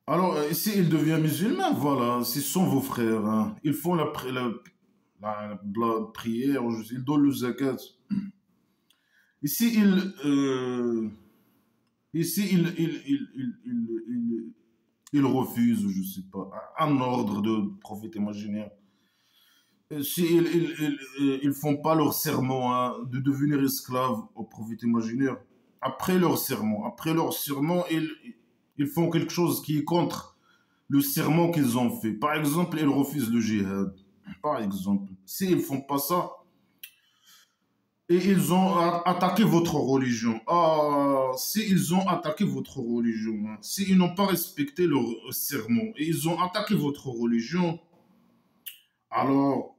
alors si il devient musulman, voilà, ce sont vos frères, hein. Ils font la prière, ils donnent le zakat. Ici, ici, il refuse, je sais pas, un ordre de prophète imaginaire. Si ils font pas leur serment, hein, de devenir esclaves au prophète imaginaire, après leur serment, ils font quelque chose qui est contre le serment qu'ils ont fait. Par exemple, ils refusent le djihad. Par exemple, s'ils font pas ça, Et ils ont attaqué votre religion. Ah, si ils ont attaqué votre religion, hein, s'ils n'ont pas respecté leur sermon et ils ont attaqué votre religion, alors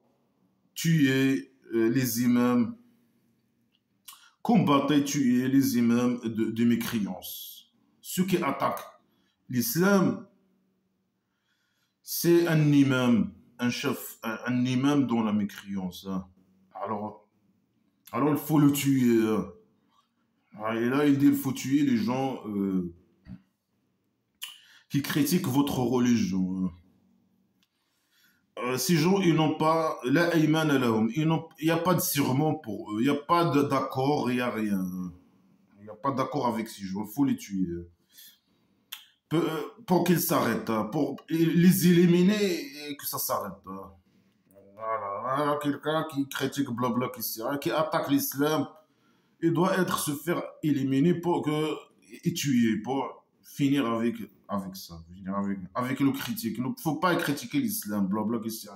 tuez les imams, combattez, tuez les imams de mécréance. Ceux qui attaquent l'islam, c'est un imam, un chef, un imam dans la mécréance, hein. Alors, alors il faut le tuer, hein. Ah, et là, il dit qu'il faut tuer les gens qui critiquent votre religion, hein. Ces gens, ils n'ont pas la aymana lahum. Il n'y a pas de serment pour eux. Il n'y a pas d'accord, il n'y a rien. Il n'y a pas d'accord avec ces gens. Il faut les tuer, hein. Pour qu'ils s'arrêtent, hein, pour les éliminer et que ça s'arrête, hein. Voilà, quelqu'un qui critique blabla, qui attaque l'islam, il doit être se faire éliminer pour que et tuer, pour finir avec ça, finir avec le critique. Il ne faut pas critiquer l'islam, blabla, c'est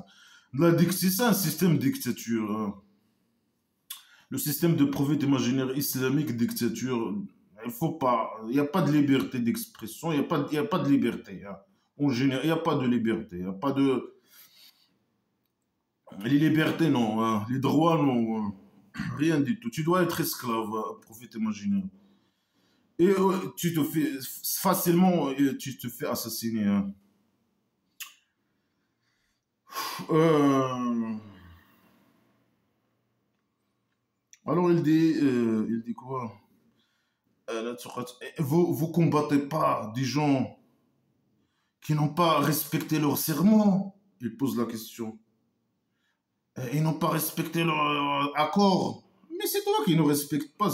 un système de dictature, hein. Le système de prophète imaginaire islamique dictature, il faut pas, il n'y a pas de liberté d'expression, il y a pas de liberté, hein. En général, il n'y a pas de liberté, il n'y a pas de les libertés, non, hein. Les droits, non, hein. Rien du tout. Tu dois être esclave, hein, prophète imaginaire. Et tu te fais facilement, tu te fais assassiner, hein. Euh, alors il dit quoi? Vous combattez pas des gens qui n'ont pas respecté leur serment. Il pose la question. Ils n'ont pas respecté leur accord. Mais c'est toi qui ne respectes pas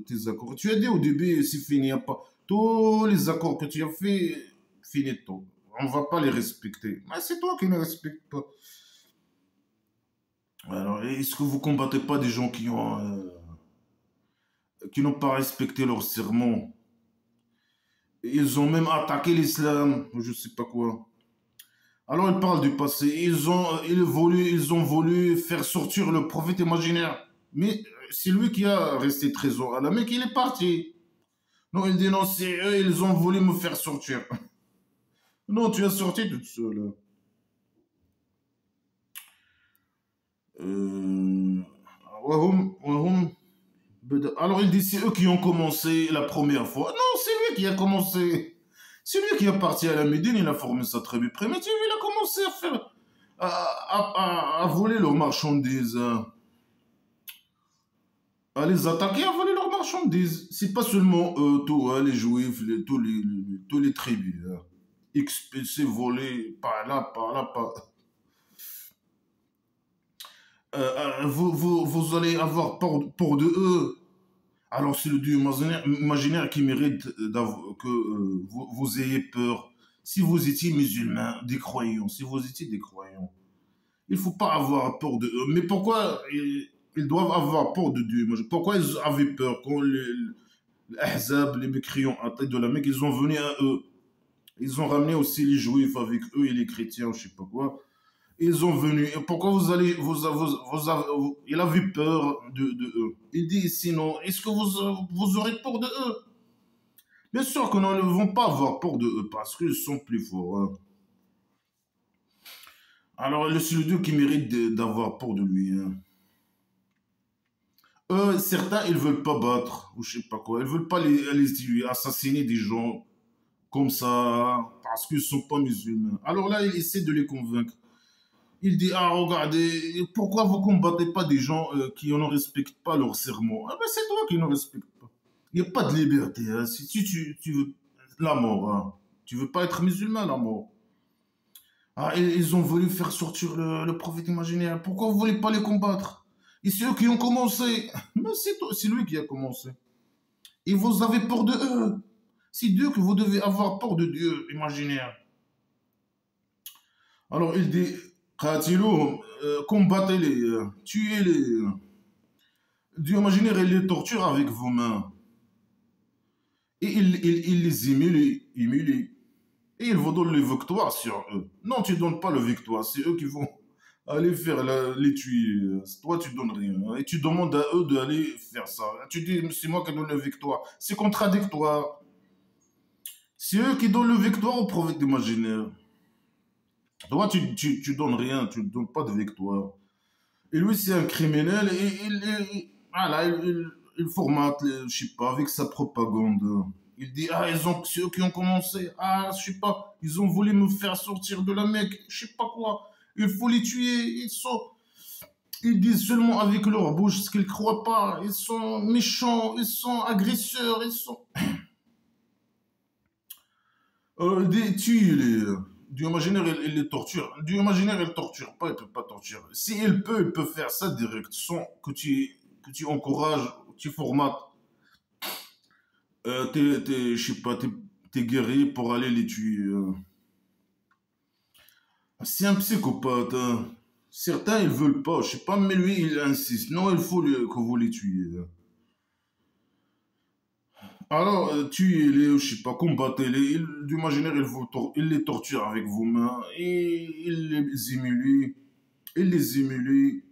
tes accords. Tu as dit au début, c'est fini, y a pas. Tous les accords que tu as fait, finito. On ne va pas les respecter. Mais c'est toi qui ne respectes pas. Alors, est-ce que vous combattez pas des gens qui n'ont pas respecté leur serment? Ils ont même attaqué l'islam, je sais pas quoi. Alors, ils parlent du passé. Ils ont voulu faire sortir le prophète imaginaire. Mais c'est lui qui a resté trésor à la Mecque, il est parti. Non, il dit non, c'est eux, ils ont voulu me faire sortir. Non, tu es sorti toute seule. Euh, wahum, alors il dit c'est eux qui ont commencé la première fois. Non, c'est lui qui a commencé. C'est lui qui est parti à la Médine, il a formé sa tribu primitive, il a commencé à faire, à voler leurs marchandises, hein, à les attaquer, à voler leurs marchandises. C'est pas seulement tous, hein, les juifs, tous les tribus, hein. Expulsés, volés, par là, par... vous allez avoir peur de eux. Alors c'est le Dieu imaginaire qui mérite que vous ayez peur. Si vous étiez musulman, des croyants, si vous étiez des croyants, il ne faut pas avoir peur de eux. Mais pourquoi ils doivent avoir peur de Dieu? Pourquoi ils avaient peur quand les Ahzab, les mécréants à tête de la Mecque, ils ont venu à eux? Ils ont ramené aussi les juifs avec eux et les chrétiens, je ne sais pas quoi. Ils ont venu. Et pourquoi il avait peur de eux? Il dit sinon, est-ce que vous aurez peur de eux? Bien sûr que nous ne vont pas avoir peur de eux parce qu'ils sont plus forts, hein. Alors, c'est le Dieu qui mérite d'avoir peur de lui, hein. Eux, certains, ils veulent pas battre, ou je sais pas quoi. Ils veulent pas assassiner des gens comme ça parce qu'ils sont pas musulmans. Alors là, il essaie de les convaincre. Il dit, ah, regardez, pourquoi vous combattez pas des gens qui ne respectent pas leur serment? Ah ben, c'est toi qui ne respectes pas. Il n'y a pas de liberté, hein. Si tu veux la mort, hein. Tu veux pas être musulman, la mort. Ah, et ils ont voulu faire sortir le prophète imaginaire. Pourquoi vous voulez pas les combattre? Et c'est eux qui ont commencé. Mais c'est lui qui a commencé. Et vous avez peur de eux. C'est Dieu que vous devez avoir peur de Dieu imaginaire. Alors il dit, Qatiluhum, combattez-les, tuez-les. Dieu imaginaire, il les torture avec vos mains. Et il les humilie. Et il vous donne les victoires sur eux. Non, tu ne donnes pas le victoire, c'est eux qui vont aller faire les tuer. Toi, tu donnes rien. Hein. Et tu demandes à eux d'aller faire ça. Tu dis, c'est moi qui donne la victoire. C'est contradictoire. C'est eux qui donnent le victoire au prophète imaginaire. Toi, tu donnes rien, tu ne donnes pas de victoire. Et lui, c'est un criminel et voilà, il formate, je sais pas, avec sa propagande. Il dit, ah, c'est eux qui ont commencé. Ah, je sais pas, ils ont voulu me faire sortir de la Mecque. Je sais pas quoi. Il faut les tuer. Ils disent seulement avec leur bouche ce qu'ils croient pas. Ils sont méchants, ils sont agresseurs, ils sont. Tuez-les. Dieu imaginaire, il les torture. Dieu imaginaire, il torture pas, il peut pas torturer. Si il peut faire ça direct, sans que tu encourages, tu formates, je sais pas, tes guerriers pour aller les tuer. C'est un psychopathe. Hein. Certains, ils veulent pas, je sais pas, mais lui, il insiste. Non, il faut que vous les tuiez. Alors, tuez-les, je sais pas, combattez-les. D'imaginaire, il les torture avec vos mains. Et il les humilie. Il les humilie.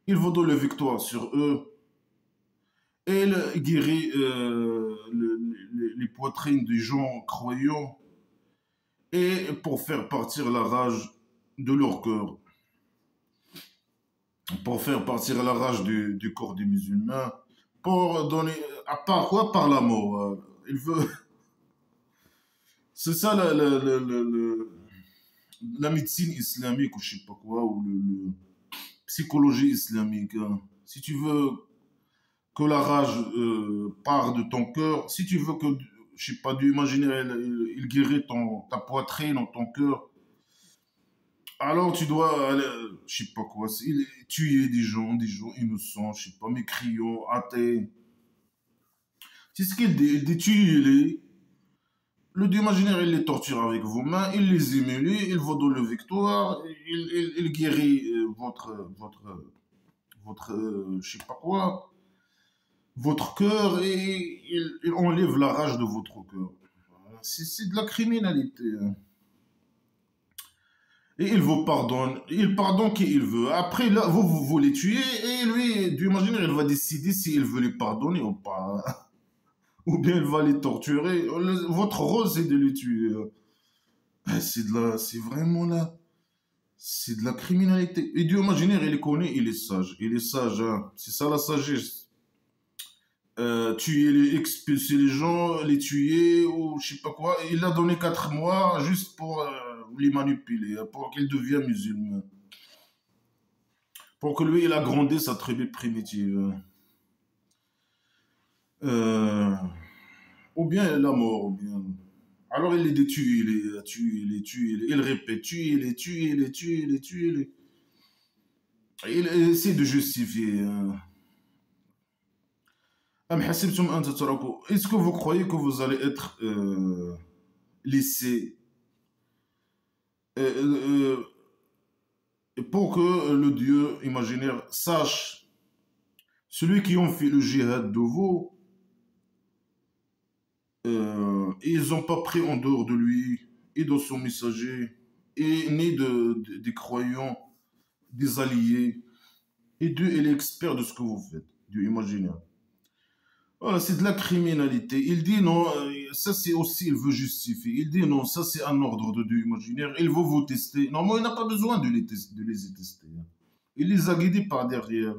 Il vous donne la victoire sur eux. Et il guérit les poitrines des gens croyants. Et pour faire partir la rage de leur cœur. Pour faire partir la rage du corps des musulmans. Pour donner. À part quoi? Par la mort. Il veut. C'est ça la médecine islamique ou je sais pas quoi, ou psychologie islamique. Hein. Si tu veux que la rage part de ton cœur, si tu veux que, je sais pas, du imaginaire, il guérit ta poitrine, ton cœur, alors tu dois, je sais pas quoi, tuer des gens innocents, je sais pas, mécréants, athées. C'est ce qu'il dit, tuer-les. Le dieu imaginaire, il les torture avec vos mains, il les humilie, il vous donne la victoire, il guérit je sais pas quoi, votre cœur et il enlève la rage de votre cœur. C'est de la criminalité. Hein. Et il vous pardonne. Il pardonne qui il veut. Après, là, vous les tuez et lui, Dieu imaginaire, il va décider s'il veut les pardonner ou pas. Ou bien il va les torturer. Votre rôle, c'est de les tuer. C'est vraiment là. C'est de la criminalité. Et Dieu imaginaire, il les connaît, il est sage. Il est sage, hein. C'est ça la sagesse. Tuer, expulser les gens, les tuer, ou je sais pas quoi. Il a donné 4 mois juste pour les manipuler, hein, pour qu'ils deviennent musulmans. Pour que lui, il a grandi sa tribu primitive. Hein. Euh, ou bien la mort, ou bien. Alors il les tue, il les tue, il les tue, il répète, tue, il les tue, il les tue, il les tue, il essaie de justifier. Hein. Est-ce que vous croyez que vous allez être laissé euh, pour que le Dieu imaginaire sache celui qui ont fait le jihad de vous, ils n'ont pas pris en dehors de lui et de son messager et ni des croyants, des alliés. Et Dieu est l'expert de ce que vous faites, Dieu imaginaire. Voilà, c'est de la criminalité. Il dit non, ça c'est aussi, il veut justifier. Il dit non, ça c'est un ordre de Dieu imaginaire. Il veut vous tester. Non, moi, il n'a pas besoin de les tester. Hein. Il les a guidés par derrière.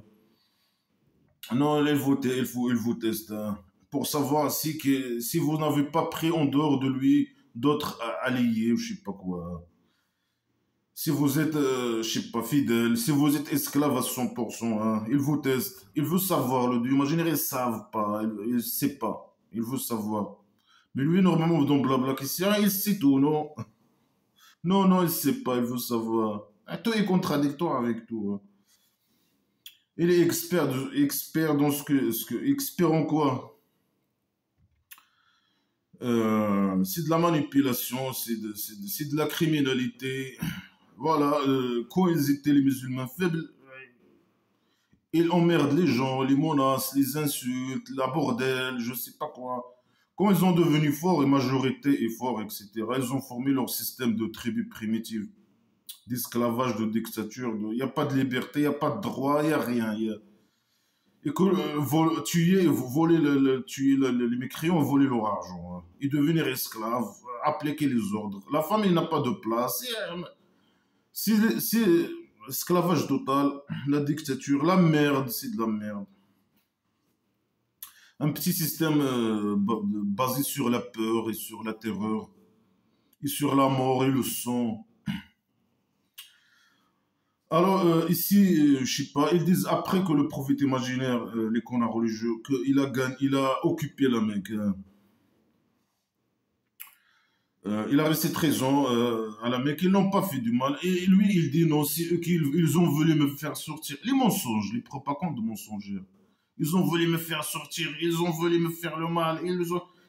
Non, il vous teste. Hein, pour savoir si vous n'avez pas pris en dehors de lui d'autres alliés, ou je sais pas quoi. Si vous êtes, je sais pas, fidèle, si vous êtes esclave à 100%, hein, il vous teste. Il veut savoir, le Dieu imaginaire, il ne savent pas, il ne sait pas. Il veut savoir. Mais lui, normalement, dans Blabla Christian, il sait tout, non? Non, non, il ne sait pas, il veut savoir. Ah, tout est contradictoire avec tout. Hein. Il est expert dans expert en quoi? C'est de la manipulation, c'est de la criminalité. Voilà, quand ils étaient les musulmans faibles, ils emmerdent les gens, les menacent, les insultes, la bordel, je sais pas quoi. Quand ils ont devenu forts, et majorité est fort, etc., ils ont formé leur système de tribu primitive. d'esclavage, de dictature. Il n'y a pas de liberté, il n'y a pas de droit, il n'y a rien. Et que voler les mécréants, voler leur argent, hein. Et devenir esclave, appliquer les ordres. La femme, il n'a pas de place. C'est esclavage total, la dictature, la merde, c'est de la merde. Un petit système basé sur la peur et sur la terreur, et sur la mort et le sang. Alors, ici, je sais pas, ils disent après que le prophète imaginaire, les connards religieux, il a occupé la Mecque, hein. Il a resté 13 ans à la Mecque, ils n'ont pas fait du mal. Et lui, il dit non, c'est eux qui ils ont voulu me faire sortir. Les mensonges, les propagandes mensongères. Ils ont voulu me faire sortir, ils ont voulu me faire le mal.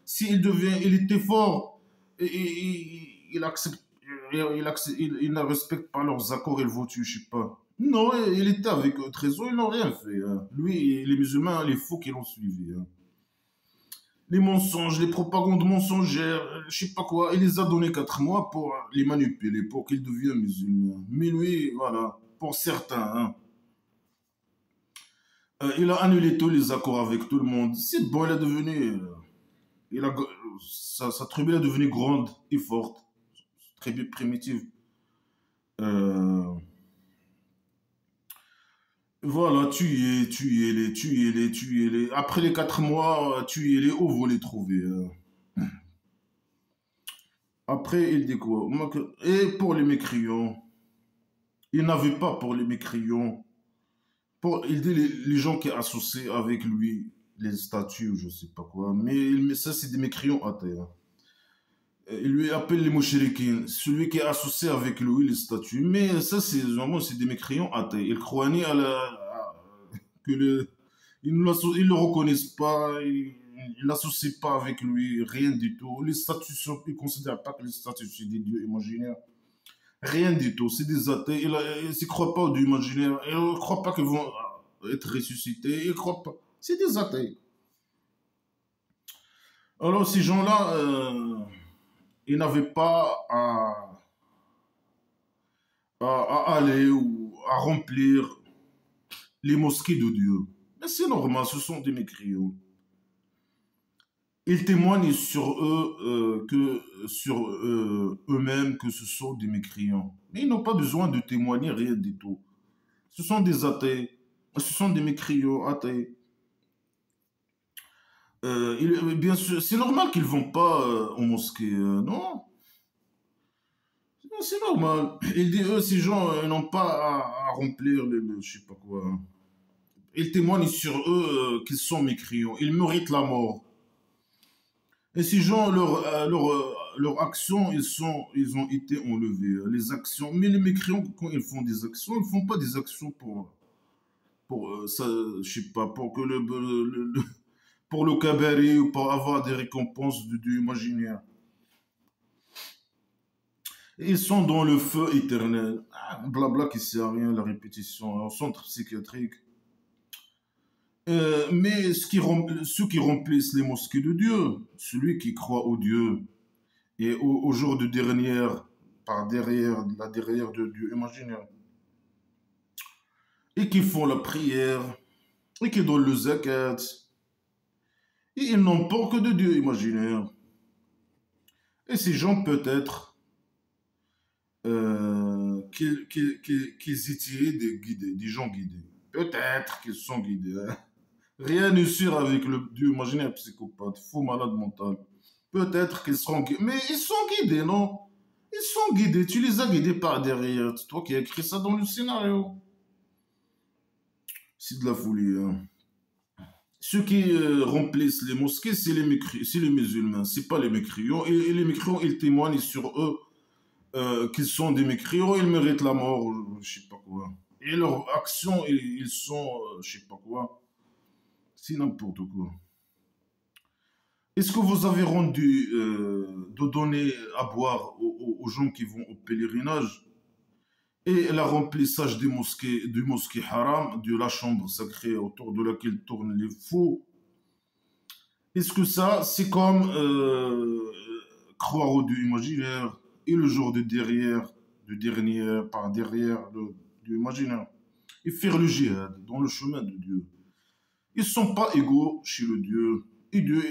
S'il devient, il était fort, il accepte, il ne respecte pas leurs accords, il vaut tuer, je sais pas. Non, il était avec eux 13 ans, ils n'ont rien fait, hein. Lui, et les musulmans, les faux qui l'ont suivi, hein. Les mensonges, les propagandes mensongères, je sais pas quoi. Il les a donné 4 mois pour les manipuler, pour qu'ils deviennent musulmans. Mais lui, voilà, pour certains, hein, il a annulé tous les accords avec tout le monde. C'est bon, il est devenu, sa tribu est devenue grande et forte, tribu primitive. Euh, voilà, tu y es les. Après les 4 mois, tu y es les, où vous les trouvez, Après, il dit quoi? Et pour les mécréants, il n'avait pas pour les mécréants. Il dit les gens qui associent avec lui, les statues ou je sais pas quoi. Mais ça, c'est des mécréants athées, hein. Il lui appelle les mouchriquins, celui qui est associé avec lui, les statues. Mais ça, vraiment, c'est des mécréants athées. Ils croient ni que ils ne le reconnaissent pas, ils l'associent pas avec lui, rien du tout. Les statues, ils ne considèrent pas que les statues, c'est des dieux imaginaires. Rien du tout, c'est des athées. Ils ne croient pas au dieu imaginaire. Ils ne croient pas qu'ils vont être ressuscités. Ils ne croient pas. C'est des athées. Alors, ces gens-là, ils n'avaient pas à aller ou à remplir les mosquées de Dieu. Mais c'est normal, ce sont des mécréants. Ils témoignent sur eux sur eux-mêmes que ce sont des mécréants. Mais ils n'ont pas besoin de témoigner rien du tout. Ce sont des athées. Ce sont des mécréants athées. Bien sûr, c'est normal qu'ils vont pas en mosquée, non? C'est normal. Il dit, eux, ces gens, n'ont pas à remplir je sais pas quoi, hein. Ils témoignent sur eux qu'ils sont mécréants. Ils méritent la mort. Et ces gens, leurs actions, ils ont été enlevés. Les actions. Mais les mécréants, quand ils font des actions, ils ne font pas des actions pour ça, je sais pas, pour que pour le cabaret ou pour avoir des récompenses de Dieu imaginaire. Ils sont dans le feu éternel. Ah, blabla qui sert à rien, la répétition, un centre psychiatrique. Mais ceux qui remplissent les mosquées de Dieu, celui qui croit au Dieu et au jour de dernière, par derrière, la derrière de Dieu imaginaire, et qui font la prière, et qui donnent le zakat, et ils n'ont pas que de Dieu imaginaire. Et ces gens peut-être qu'ils étaient des gens guidés. Peut-être qu'ils sont guidés, hein. Rien n'est sûr avec le Dieu imaginaire psychopathe, fou malade mental. Peut-être qu'ils seront guidés. Mais ils sont guidés, non? Ils sont guidés. Tu les as guidés par derrière. C'est toi qui as écrit ça dans le scénario. C'est de la folie, hein. Ceux qui remplissent les mosquées, c'est les musulmans. C'est pas les mécréants. Et les mécréants, ils témoignent sur eux qu'ils sont des mécréants. Ils méritent la mort, je sais pas quoi. Et leurs actions, ils sont, je sais pas quoi. C'est n'importe quoi. Est-ce que vous avez rendu de donner à boire aux gens qui vont au pèlerinage et le remplissage du mosquée haram, de la chambre sacrée autour de laquelle tournent les fous? Est-ce que ça, c'est comme croire au Dieu imaginaire et le jour de derrière? par derrière Dieu imaginaire et faire le djihad dans le chemin de Dieu. Ils ne sont pas égaux chez le Dieu. Et Dieu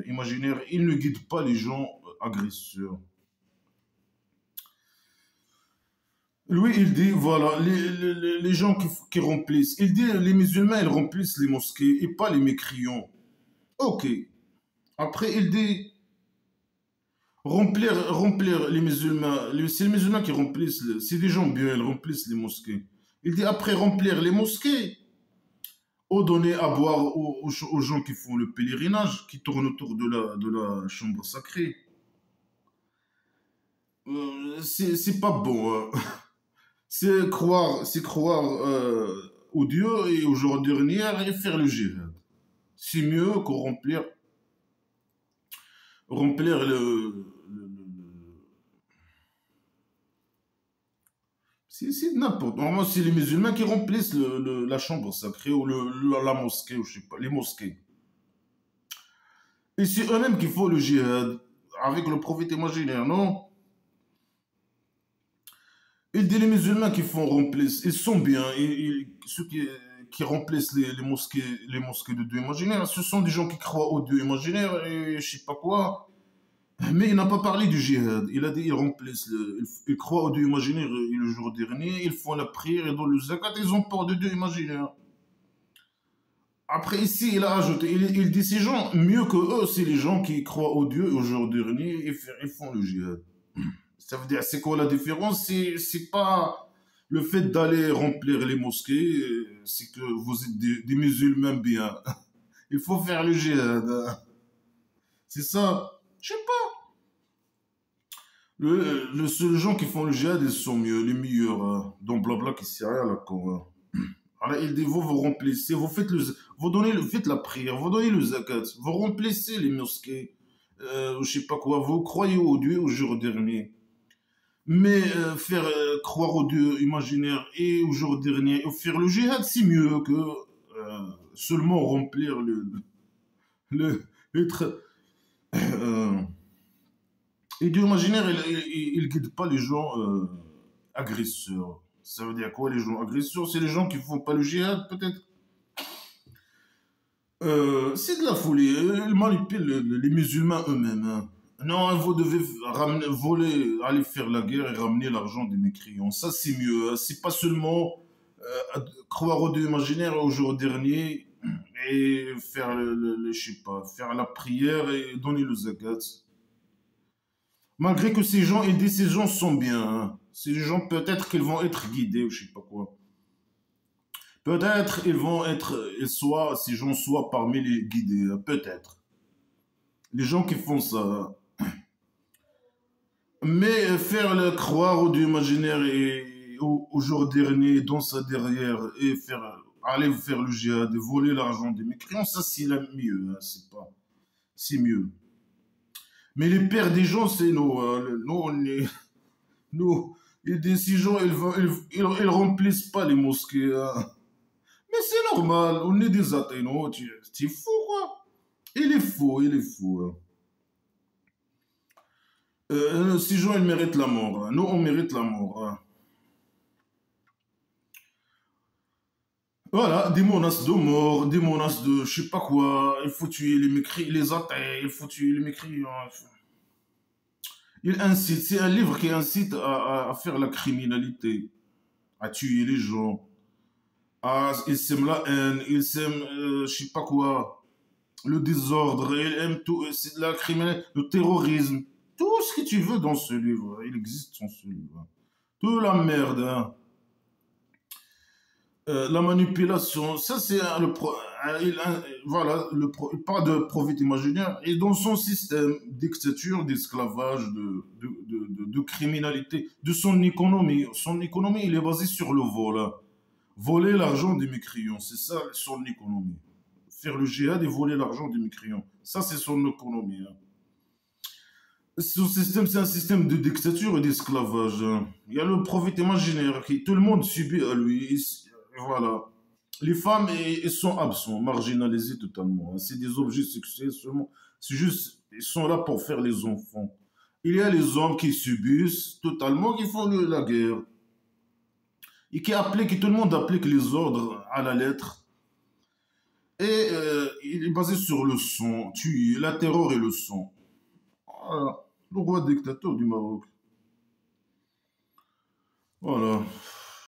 imaginaire, il ne guide pas les gens agresseurs. Lui, il dit, voilà, les gens qui remplissent, il dit, les musulmans, ils remplissent les mosquées et pas les mécréants. Ok. Après, il dit, remplir les musulmans, c'est les musulmans qui remplissent, c'est des gens bien, ils remplissent les mosquées. Il dit, après remplir les mosquées, ou donner à boire aux gens qui font le pèlerinage, qui tournent autour de la chambre sacrée. C'est pas bon. Hein. C'est croire au Dieu et au jour dernier et faire le djihad. C'est mieux que remplir c'est n'importe. Normalement, c'est les musulmans qui remplissent la chambre sacrée ou la mosquée, ou je sais pas, les mosquées. Et c'est eux-mêmes qui font le djihad avec le prophète imaginaire, non? Il dit les musulmans qui font remplir, ils sont bien, ceux qui remplissent les mosquées de Dieu imaginaire, ce sont des gens qui croient au Dieu imaginaire et je sais pas quoi. Mais il n'a pas parlé du djihad. Il a dit ils remplissent, ils croient au Dieu imaginaire et le jour dernier, ils font la prière et dans le zakat, ils ont peur de Dieu imaginaire. Après ici, il a ajouté, il dit ces gens, mieux que eux, c'est les gens qui croient au Dieu au jour dernier et ils font le djihad. Ça veut dire, c'est quoi la différence? C'est pas le fait d'aller remplir les mosquées, c'est que vous êtes des musulmans bien. Il faut faire le djihad. Hein. C'est ça. Je sais pas. Le seul gens qui font le djihad, ils sont mieux, les meilleurs. Dans blabla qui sert à rien là, quoi. Alors, il dit, vous remplissez, faites la prière, vous donnez le zakat, vous remplissez les mosquées, je sais pas quoi, vous croyez au Dieu au jour dernier. Mais faire croire au Dieu imaginaire et au jour dernier, et faire le djihad, c'est mieux que seulement remplir être. Euh, et Dieu imaginaire, il guide pas les gens agresseurs. Ça veut dire quoi les gens agresseurs? C'est les gens qui font pas le djihad, peut-être. C'est de la folie. Ils manipulent les musulmans eux-mêmes. Hein. Non, vous devez voler, aller faire la guerre et ramener l'argent des mécréants. Ça, c'est mieux. Hein. C'est pas seulement croire au Dieu imaginaire au jour dernier et faire je sais pas, faire la prière et donner le zakat. Malgré que ces gens, il dit ces gens sont bien. Hein. Ces gens, peut-être qu'ils vont être guidés ou je sais pas quoi. Peut-être ces gens soient parmi les guidés. Hein. Peut-être. Les gens qui font ça. Mais faire le croire au Dieu imaginaire et au jour dernier, dans sa derrière, et aller faire le djihad, et voler l'argent des mécréants, ça c'est le mieux, hein, c'est mieux. Mais les pères des gens, c'est nous, hein, nous, nous, les décisions, ils remplissent pas les mosquées, hein. Mais c'est normal, on est des athées, non, tu es fou, quoi. Il est fou, hein. Ces gens, ils méritent la mort. Hein. Nous, on mérite la mort. Hein. Voilà, des menaces de mort, des menaces de je sais pas quoi. Il faut tuer les athées, il faut tuer les mécréants. Il incite, c'est un livre qui incite à faire la criminalité, à tuer les gens. Il sème la haine, il sème je sais pas quoi, le désordre, il aime tout, c'est de la criminalité, le terrorisme. Tout ce que tu veux dans ce livre, il existe dans ce livre. Toute la merde, hein. La manipulation, ça c'est voilà, il parle de prophète imaginaire et dans son système dictature, d'esclavage, de criminalité, de son économie, il est basé sur le vol. Hein. Voler l'argent des mécréants, c'est ça son économie. Faire le djihad et voler l'argent des mécréants, ça c'est son économie. Hein. Son système, c'est un système de dictature et d'esclavage. Hein. Il y a le prophète imaginaire qui tout le monde subit à lui. Voilà. Les femmes, elles sont absentes, marginalisées totalement. Hein. C'est des objets sexuels seulement. C'est juste, ils sont là pour faire les enfants. Il y a les hommes qui subissent totalement, qui font la guerre. Et qui tout le monde applique les ordres à la lettre. Et il est basé sur le sang, tuer, la terreur et le sang. Voilà. Le roi dictateur du Maroc. Voilà.